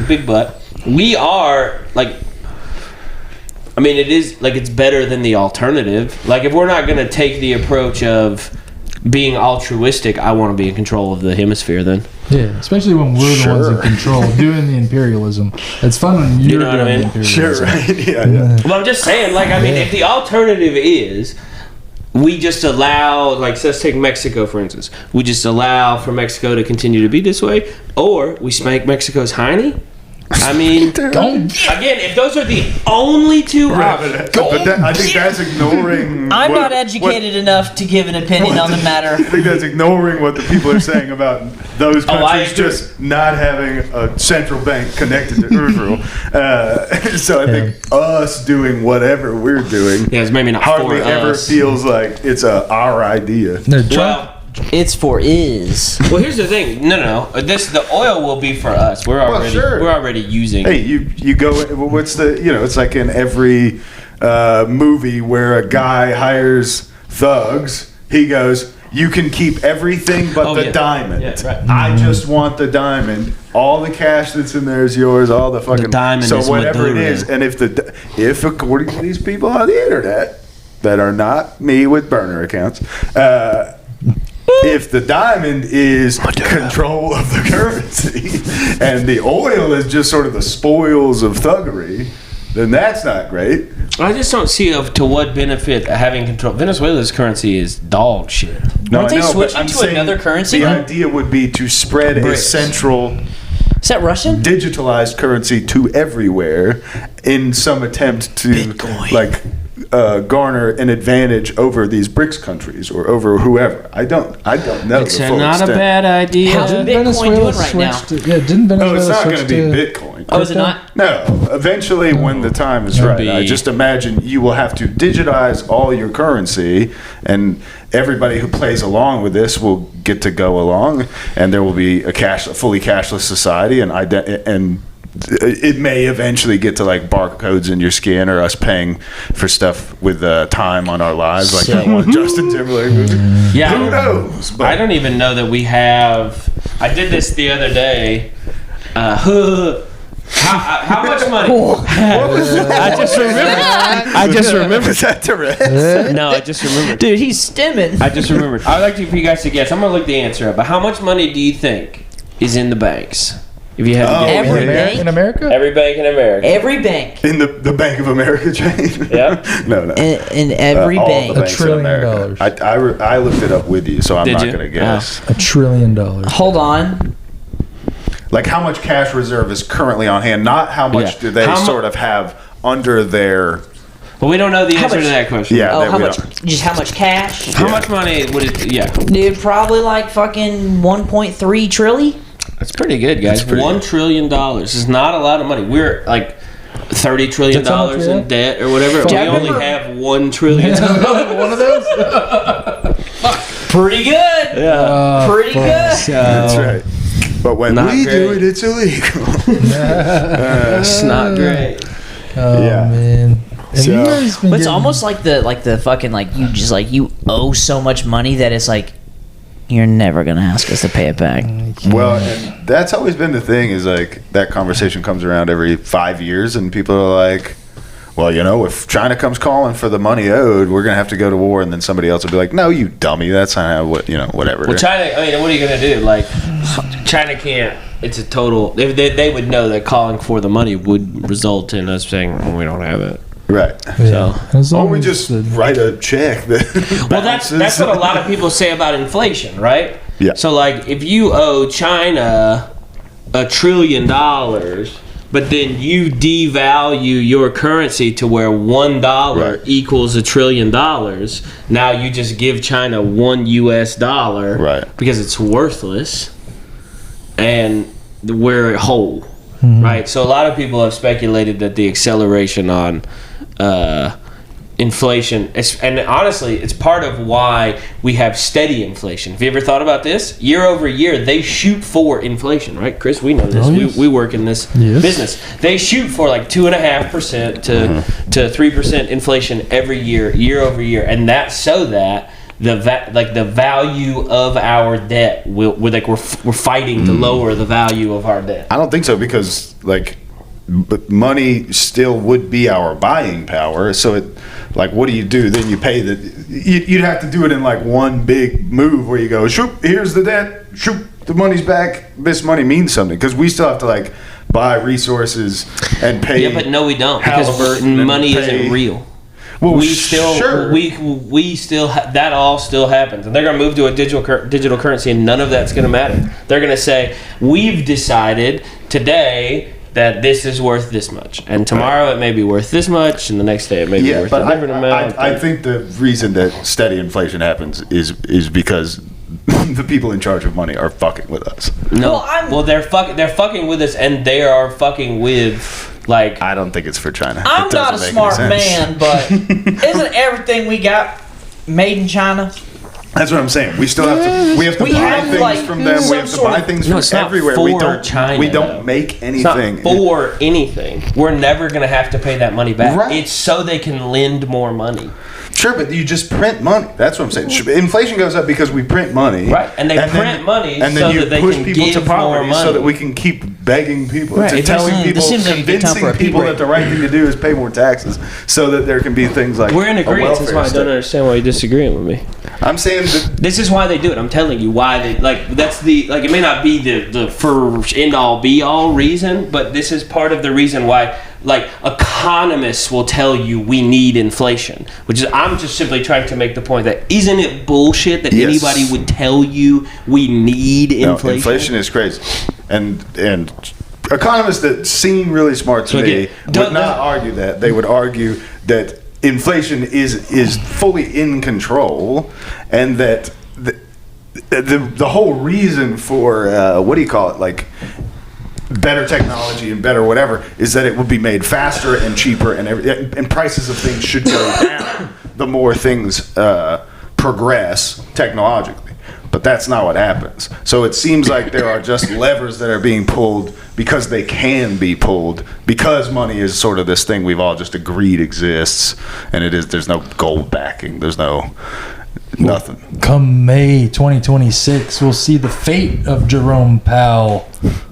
big but we are like. I mean, it is like it's better than the alternative. Like, if we're not going to take the approach of being altruistic, I want to be in control of the hemisphere then. Yeah, especially when we're the ones in control doing the imperialism. It's fun when you're know what doing I mean? the imperialism. Sure, right? Yeah. Well, I'm just saying, like, I mean, if the alternative is we just allow, like, so let's take Mexico, for instance. We just allow for Mexico to continue to be this way, or we spank Mexico's hiney. I mean, again, if those are the only two options. I think that's ignoring. I'm not educated enough to give an opinion on the matter. I think that's ignoring what the people are saying about those countries agree. just not having a central bank connected to Israel. So I think us doing whatever we're doing Yeah, it's maybe not hardly for ever us. feels like it's our idea. No, Trump, Well, It's for is. well, here's the thing. No. The oil will be for us. We're already using. Hey, you go. What's the it's like in every movie where a guy hires thugs. He goes, "You can keep everything but the diamond. Yeah, right. I just want the diamond. All the cash that's in there is yours. All the fucking diamond So is whatever it Maduro. is, and if according to these people on the internet that are not me with burner accounts." If the diamond is control of the currency and the oil is just sort of the spoils of thuggery, then that's not great. I just don't see to what benefit having control. Venezuela's currency is dog shit. No, Aren't I they know, but switching I'm to saying another currency? The idea would be to spread a Bricks. central Is that Russian? digitalized currency to everywhere in some attempt to Bitcoin. garner an advantage over these BRICS countries or over whoever. I don't know. It's the full not extent. a bad idea. How's didn't Bitcoin Venezuela doing right now? switch to, didn't Venezuela Oh, it's not going switch to be to Bitcoin. Oh, is it not? No, eventually when the time is It'll right. be- I just imagine you will have to digitize all your currency, and everybody who plays along with this will get to go along, and there will be a fully cashless society, and it may eventually get to like barcodes in your skin or us paying for stuff with time on our lives, like that one Justin Timberlake movie. Yeah, Who knows? I don't even know that we have. I did this the other day. How much money? I just remembered. Is that Tourette's? No, I just remembered. Dude, he's stimming. I just remembered. I'd like for you guys to guess. I'm gonna look the answer up. But how much money do you think is in the banks? If you had to guess. Every in bank? America? Every bank in America. Every bank. In the Bank of America chain? Yeah. No. In every All bank. the banks in trillion America. dollars. I looked it up with you, so I'm Did not you? going to guess. $1 trillion. Hold on. Like how much cash reserve is currently on hand, not how much Yeah. do they How mu- sort of have under their. Well, we don't know the How answer much- to that question. Yeah, Oh, that how we much? don't. Just how much cash? How much money would it? Yeah, Dude, probably like fucking 1.3 trillion. that's pretty good, guys. pretty $1 trillion is not a lot of money. We're like $30 trillion That's how much we in have? debt or whatever. We I only remember- have $1 trillion. One of those? Pretty good. Yeah. Pretty good. That's right. But when Not we do great. it, it's illegal. It's not great. Oh, Yeah. man. Have So- you guys been But it's getting- almost like the fucking like you owe so much money that it's like you're never gonna ask us to pay it back. Well, and that's always been the thing is like that conversation comes around every 5 years, and people are like, well, if China comes calling for the money owed, we're going to have to go to war. And then somebody else will be like, no, you dummy. That's not how, whatever. Well, China. I mean, what are you gonna do? Like, China can't. It's a total. They would know that calling for the money would result in us saying, well, we don't have it. Right. So. As Or long we as just the- write a check that Well, that's what a lot of people say about inflation, right? Yeah. So, like, if you owe China $1 trillion, but then you devalue your currency to where $1 Right. equals $1 trillion, now you just give China $1 US, Right. Because it's worthless, and we're whole, right? So a lot of people have speculated that the acceleration on inflation, and honestly, it's part of why we have steady inflation. Have you ever thought about this? Year over year, they shoot for inflation, right, Chris? We know this. Oh, yes. We work in this business. They shoot for like 2.5% to 3% inflation every year over year, and that's so that the value of our debt we're fighting to lower the value of our debt. I don't think so, because but money still would be our buying power. So it, what do you do? Then you pay you'd have to do it in one big move where you go, shoot, here's the debt, shoot, the money's back. This money means something, because we still have to buy resources and pay. Yeah, but no, we don't, because money isn't real. Well, we still that all still happens, and they're going to move to a digital currency, and none of that's going to matter. They're going to say, we've decided today that this is worth this much, and tomorrow it may be worth this much, and the next day it may be worth a different amount. I think the reason that steady inflation happens is because the people in charge of money are fucking with us. No, well, they're fucking with us, and they are fucking with. I don't think it's for China. I'm not a smart man, but isn't everything we got made in China? That's what I'm saying. We still have to. We have to buy things from them. We have to buy things from everywhere. We don't make anything. It's not for anything. We're never going to have to pay that money back. Right. It's so they can lend more money. Sure, but you just print money. That's what I'm saying. Inflation goes up because we print money. Right, and they print money and then so that they push can people give to poverty, more money. so that we can keep begging people, Right. telling people, convincing people break. that the right thing to do is pay more taxes, so that there can be things like we're in agreement. That's why I don't state. understand why you're disagreeing with me. I'm saying that This is why they do it. I'm telling you why they that's the it may not be the first end all be all reason, but this is part of the reason why economists will tell you we need inflation, which is I'm just simply trying to make the point that isn't it bullshit that anybody would tell you we need inflation? No, inflation is crazy, and economists that seem really smart to me would not argue that. They would argue that inflation is fully in control, and that the whole reason for better technology and better whatever is that it would be made faster and cheaper, and prices of things should go down the more things progress technologically. But that's not what happens. So it seems like there are just levers that are being pulled because they can be pulled, because money is sort of this thing we've all just agreed exists, and there's no gold backing, there's nothing. Come May 2026, we'll see the fate of Jerome Powell,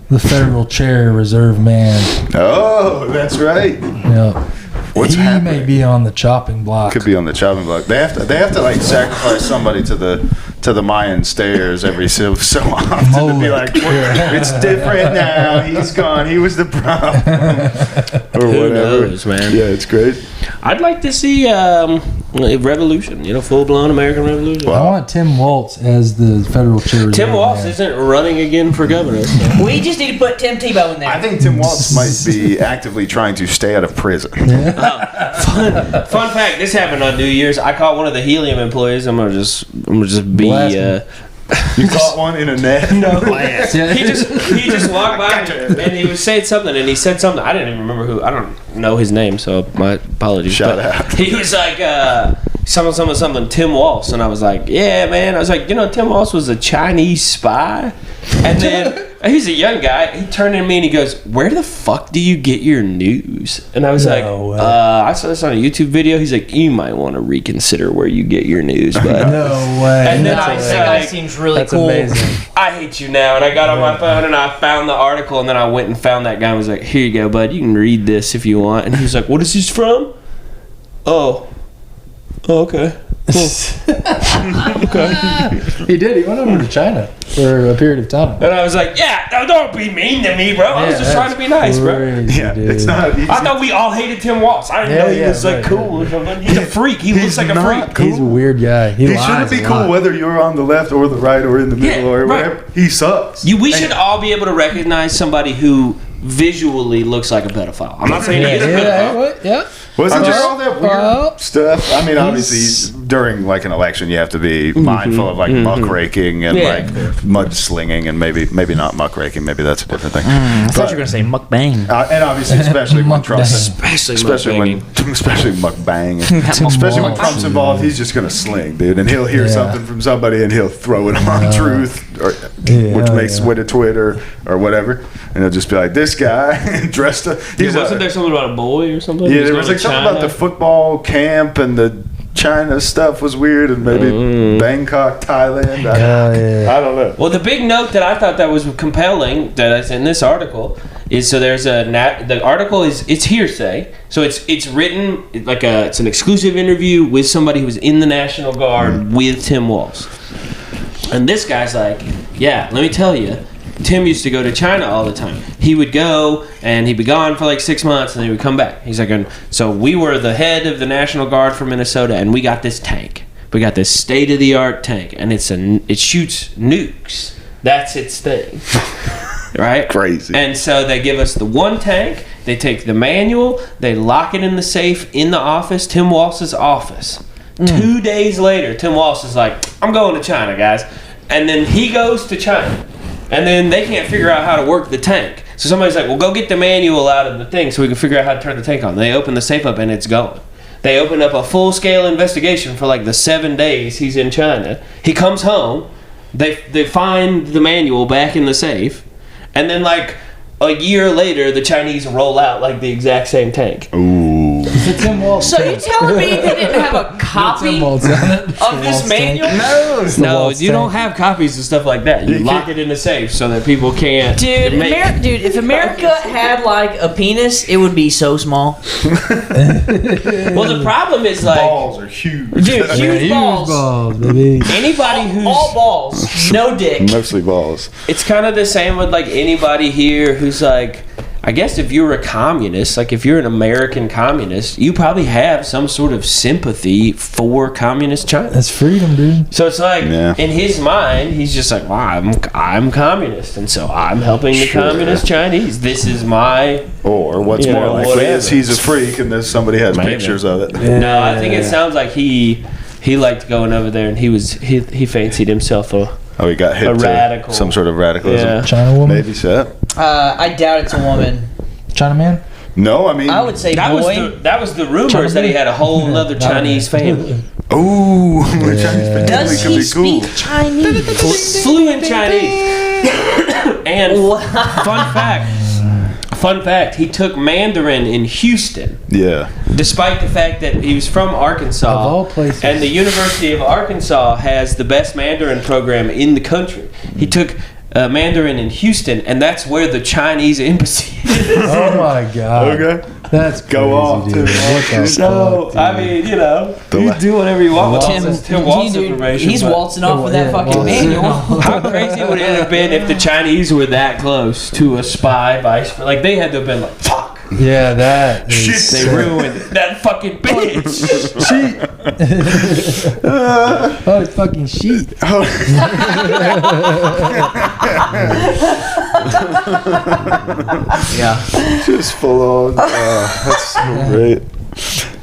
the federal chair reserve man. Oh, that's right. Yeah. What's he happening? may be on the chopping block. Could be on the chopping block. They have to sacrifice somebody to the Mayan stairs every so often to be like, it's different now. He's gone. He was the problem. Or Who whatever. knows, man? Yeah, it's great. I'd like to see a revolution, full-blown American revolution. I want Tim Walz as the federal chair. Tim Walz isn't running again for governor. So. We just need to put Tim Tebow in there. I think Tim Walz might be actively trying to stay out of prison. Fun fact: this happened on New Year's. I caught one of the helium employees. I'm gonna just be. You caught one in a net? No. He just walked by me and he was saying something, and he said something. I didn't even remember who. I don't know his name, so my apologies. Shout out. He was like something Tim Walz, and I was like, yeah, man. I was like, Tim Walz was a Chinese spy, and then. He's a young guy. He turned to me and he goes, "Where the fuck do you get your news?" And I was I saw this on a YouTube video. He's like, "You might want to reconsider where you get your news." But no way. And then that guy seems really cool. Amazing. I hate you now. And I got on my phone and I found the article, and then I went and found that guy and was like, "Here you go, bud. You can read this if you want." And he was like, "What is this from?" Oh, okay. Cool. Okay. He did. He went over to China for a period of time. And I was like, "Yeah, don't be mean to me, bro. I was just trying to be nice, bro." Yeah, it's not easy. I thought we all hated Tim Walz. I didn't know he was cool or something. He's a freak. He looks like a freak. Cool. He's a weird guy. He shouldn't be cool whether you're on the left or the right or in the middle or whatever. Right. He sucks. We should all be able to recognize somebody who visually looks like a pedophile. I'm not saying he is a pedophile. Yeah. Wasn't there all that weird stuff stuff. I mean, obviously, during like an election, you have to be mindful of like muckraking and like mudslinging, and maybe not muckraking. Maybe that's a different thing. I thought you were gonna say mukbang. And obviously, especially when Trump's Especially when Trump's involved, he's just gonna sling, dude, and he'll hear something from somebody and he'll throw it on Truth, or which makes with a Twitter or whatever, and he'll just be like, "This guy dressed up." Wasn't there something about a boy or something? Yeah, there was like something about the football camp and the China stuff was weird, and maybe Bangkok, Thailand. I don't know. Well, the big note that I thought that was compelling that is in this article is so there's the article it's hearsay, so it's written like it's an exclusive interview with somebody who was in the National Guard with Tim Walz, and this guy's like, yeah, let me tell you. Tim used to go to China all the time. He would go and he'd be gone for like 6 months and then he would come back. He's like, so we were the head of the National Guard for Minnesota and we got this tank. We got this state-of-the-art tank and it shoots nukes. That's its thing. Right? Crazy. And so they give us the one tank. They take the manual. They lock it in the safe in the office, Tim Walz's office. 2 days later, Tim Walz is like, I'm going to China, guys. And then he goes to China. And then they can't figure out how to work the tank. So somebody's like, well, go get the manual out of the thing so we can figure out how to turn the tank on. They open the safe up and it's gone. They open up a full-scale investigation for like the 7 days he's in China. He comes home. They find the manual back in the safe. And then like a year later, the Chinese roll out like the exact same tank. Ooh. So you're telling me they didn't have a copy of this manual? No, you don't have copies of stuff like that. You lock it in a safe so that people can't. Dude, if America had like a penis, it would be so small. Well, the problem is like Balls are huge. dude, huge balls. baby. Anybody who's all balls, no dick. Mostly balls. it's kind of the same with like anybody here who's like, I guess if you're a communist, like if you're an American communist, you probably have some sort of sympathy for communist China. That's freedom, dude. So it's like in his mind, he's just like, well, I'm communist, and so I'm helping the communist Chinese. This is my. Or what's more likely whatever. is he's a freak and then somebody has pictures of it. No, I think it sounds like he liked going over there, and he fancied himself a. Oh, he got hit A to radical. some sort of radicalism. Yeah. China woman? Maybe so. I doubt it's a woman. China man? No, I mean. I would say That boy. was the rumors that he had a whole other Chinese family. Ooh, the Chinese family Does can he be cool. speak Chinese? Fluent Chinese. And fun fact, he took Mandarin in Houston. Yeah. Despite the fact that he was from Arkansas, Of all places. and the University of Arkansas has the best Mandarin program in the country. He took Mandarin in Houston, and that's where the Chinese embassy is. Oh my god. Okay. That's Go crazy, off, dude. Tim. What the So, fuck, I mean, you know, you do whatever you want with all this Tim Walz information. He's but waltzing off with that fucking Waltz. manual. how crazy would it have been if the Chinese were that close to a spy vice? Like, they had to have been like, fuck. Yeah, that is Shit, sick. They ruined it. That fucking bitch. Oh, it's fucking sheet. Yeah. Just full on. That's so great.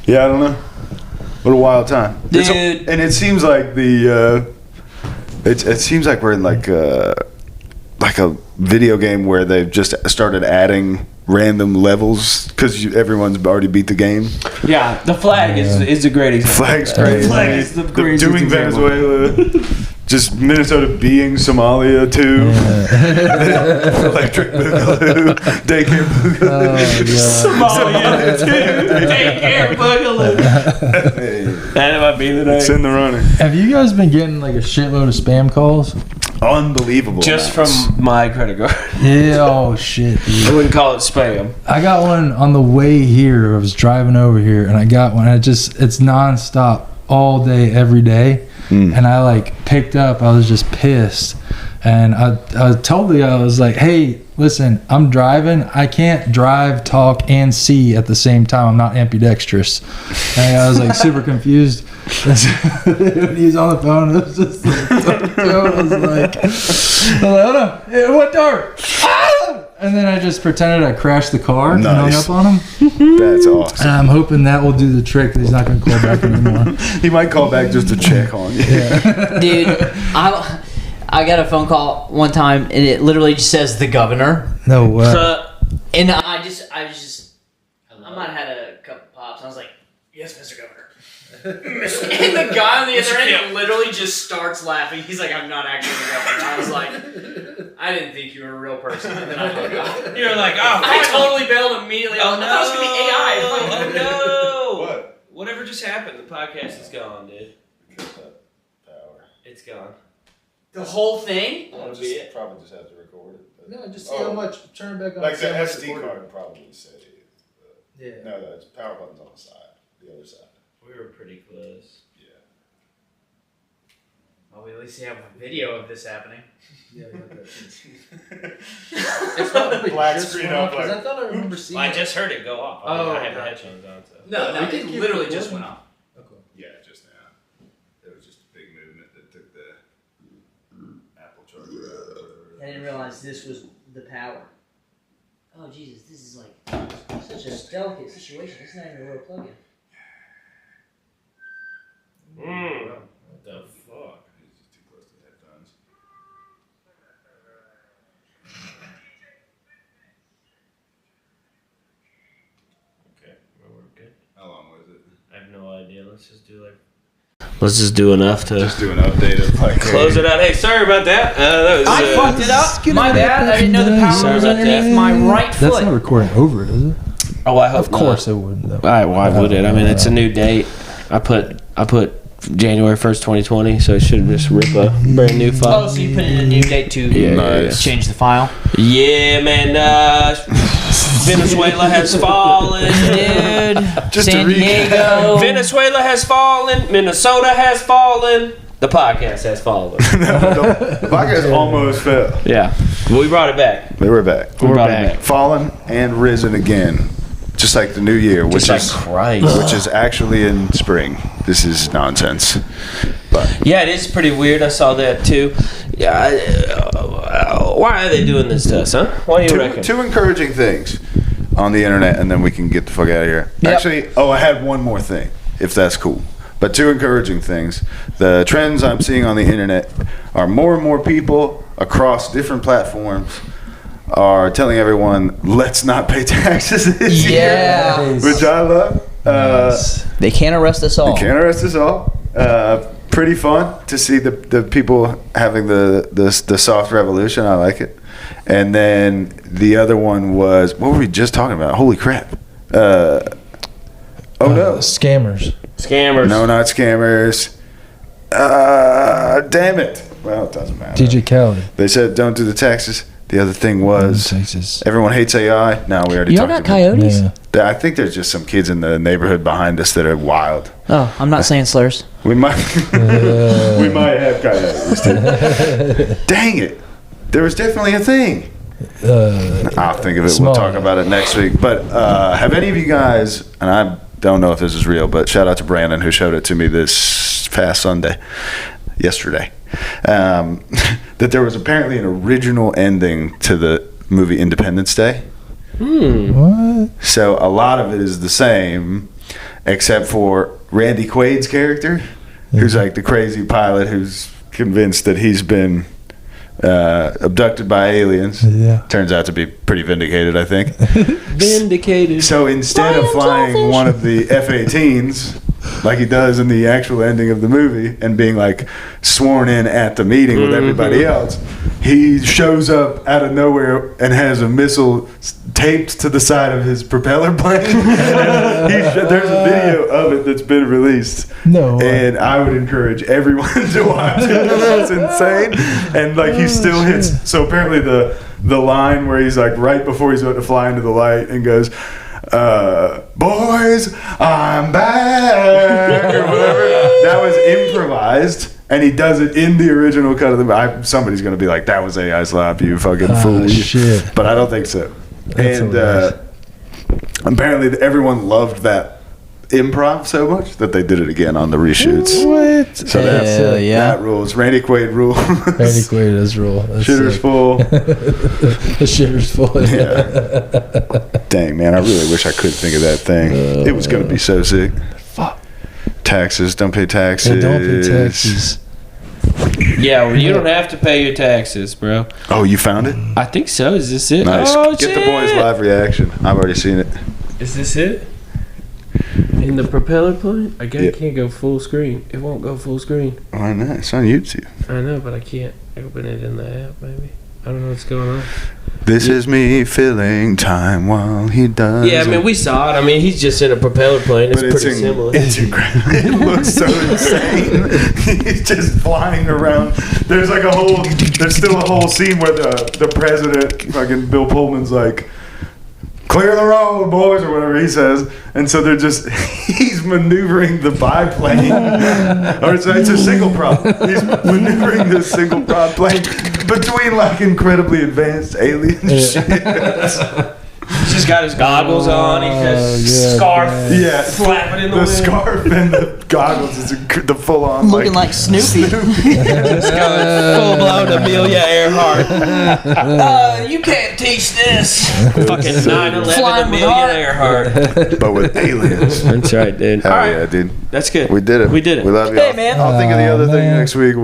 Yeah, I don't know. What a wild time. Dude. And it seems like it seems like we're in like a video game where they've just started adding random levels because everyone's already beat the game. Yeah, the flag is a great example. Flag's great. The flag is the greatest doing example. Venezuela. Just Minnesota being Somalia too. Electric Boogaloo, Daycare Boogaloo. Somalia too. Daycare Boogaloo. That might be the name. It's in the running. Have you guys been getting like a shitload of spam calls? Unbelievable. Just amounts. from my credit card. Yeah, oh shit, dude. I wouldn't call it spam. I got one on the way here. I was driving over here and I got one. It's nonstop all day, every day. And I like picked up, I was just pissed. And I told the guy, I was like, hey, listen, I'm driving. I can't drive, talk, and see at the same time. I'm not ambidextrous. And I was like super confused. When he was on the phone, it was just like, I was like, oh no, what door? Ah! And then I just pretended I crashed the car and hung Nice. up on him. That's awesome. And I'm hoping that will do the trick. That he's not going to call back anymore. He might call back just to check on you. Dude, I got a phone call one time, and it literally just says the governor. No way. And I might have had a couple pops. I was like, yes, Mr. Governor. And the guy on the other end literally just starts laughing. He's like, I'm not actually the governor. I was like, I didn't think you were a real person. And then I hung up. You're like, oh, I totally bailed immediately. oh I thought it was going to be AI. Oh no! What? Whatever just happened, the podcast is gone, dude. Power. It's gone. The whole thing? That'll be it. Probably just have to record it. No, just see how much. Turn it back on. Like the SD card probably said it. Yeah. No, it's power button's on the side. The other side. We were pretty close. Yeah. Oh, we at least have a video of this happening. Yeah. It's not black screen up Because I like. thought I remember seeing. I just heard it go off. Oh, I have the gotcha. headphones on, so. No, We it can keep literally recording. just went off. Okay. Yeah, just now. It was just a big movement that took the Apple charger out. I didn't realize this was the power. Oh, Jesus, this is like such a delicate situation. It's not even a real plug-in. What the fuck? It's just too close to the headphones. Okay, we're good. How long was it? I have no idea. Let's just do enough to Just do an update of like close it out. Hey, sorry about that. That was, I fucked it up. My bad. I didn't know the power Sorry was about underneath that. my right foot. That's not recording over it, is it? Oh, I hope Of course it wouldn't. Though. Why would it? I mean, it's a new date. I put January 1st, 2020, so I should just rip a brand new file. Oh, so you put in a new date to Nice. change the file? Yeah, man. Venezuela has fallen, Dude. Just to San recap. Diego. Venezuela has fallen. Minnesota has fallen. The podcast has fallen. The podcast almost fell. Yeah, but we brought it back. They were back. We brought it back. Fallen and risen again. Just like the new year, which Just like Christ. which is actually in spring. This is nonsense. But Yeah, it is pretty weird. I saw that too. Yeah. Why are they doing this to us, huh? What do you reckon? two encouraging things on the internet, and then we can get the fuck out of here. Yep. Actually, I had one more thing, if that's cool. But two encouraging things. The trends I'm seeing on the internet are more and more people across different platforms are telling everyone, let's not pay taxes this Yeah. year, which I love. They can't arrest us all. You can't arrest us all. Pretty fun to see the people having the soft revolution. I like it. And then the other one was, what were we just talking about? Holy crap. No. Scammers. Scammers. No, not scammers. Damn it. Well, it doesn't matter. DJ Khaled. They said don't do the taxes. The other thing was, Texas. everyone hates AI. No, we already Y'all talked got about coyotes? Yeah. I think there's just some kids in the neighborhood behind us that are wild. Oh, I'm not saying slurs. We might we might have coyotes. Too. Dang it. There was definitely a thing. I'll think of it. Small. We'll talk about it next week. But have any of you guys, and I don't know if this is real, but shout out to Brandon who showed it to me this past yesterday, that there was apparently an original ending to the movie Independence Day. What? So a lot of it is the same, except for Randy Quaid's character, who's like the crazy pilot who's convinced that he's been abducted by aliens. Yeah. Turns out to be pretty vindicated, I think. Vindicated. So instead of flying one of the F-18s, like he does in the actual ending of the movie, and being like sworn in at the meeting with everybody else, he shows up out of nowhere and has a missile taped to the side of his propeller plane. There's a video of it that's been released. No way. And I would encourage everyone to watch it. It's insane. And like he still hits. So apparently the line where he's like right before he's about to fly into the light and goes, boys, I'm back, or whatever. That was improvised, and he does it in the original cut of the. Somebody's gonna be like, "That was AI slap, you fucking fool!" Shit. But I don't think so. That's and hilarious. apparently, everyone loved that improv so much that they did it again on the reshoots. What? So Hell yeah. that rules. Randy Quaid rules. Randy Quaid does rule. That's Shitter's sick. full. The shitter's full. Yeah. Dang, man, I really wish I could think of that thing. It was going to be so sick. Fuck. Taxes, don't pay taxes. Hey, don't pay taxes. Yeah, well, you don't have to pay your taxes, bro. Oh, you found it? I think so. Is this it? Nice. Oh, Get the shit. boys' live reaction. I've already seen it. Is this it? In the propeller plane? I Yeah. can't go full screen. It won't go full screen. Why not? It's on YouTube. I know, but I can't open it in the app, maybe. I don't know what's going on. This is me filling time while he does. Yeah, I mean, we saw it. I mean, he's just in a propeller plane. It's But pretty similar. It's incredible. It looks so insane. He's just flying around. There's still a whole scene where the president, fucking Bill Pullman's like, clear the road, boys, or whatever he says. And so he's maneuvering the biplane. Or it's a single prop. He's maneuvering this single prop plane between like incredibly advanced alien shit. He's just got his goggles on. He's got scarf flapping in the wind. The scarf and the goggles is the full on Looking like Snoopy. Just going full blown Amelia Earhart. You can't teach this. Fucking 9/11 Flying with Amelia heart. Earhart. but with aliens. That's right, dude. Hell All right, yeah, dude. that's good. We did it. We did it. We love you. Hey, man. I'll think of the other thing man. next week.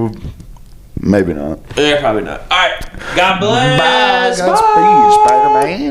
Maybe not. Yeah, probably not. All right. God bless. Godspeed, Spider-Man.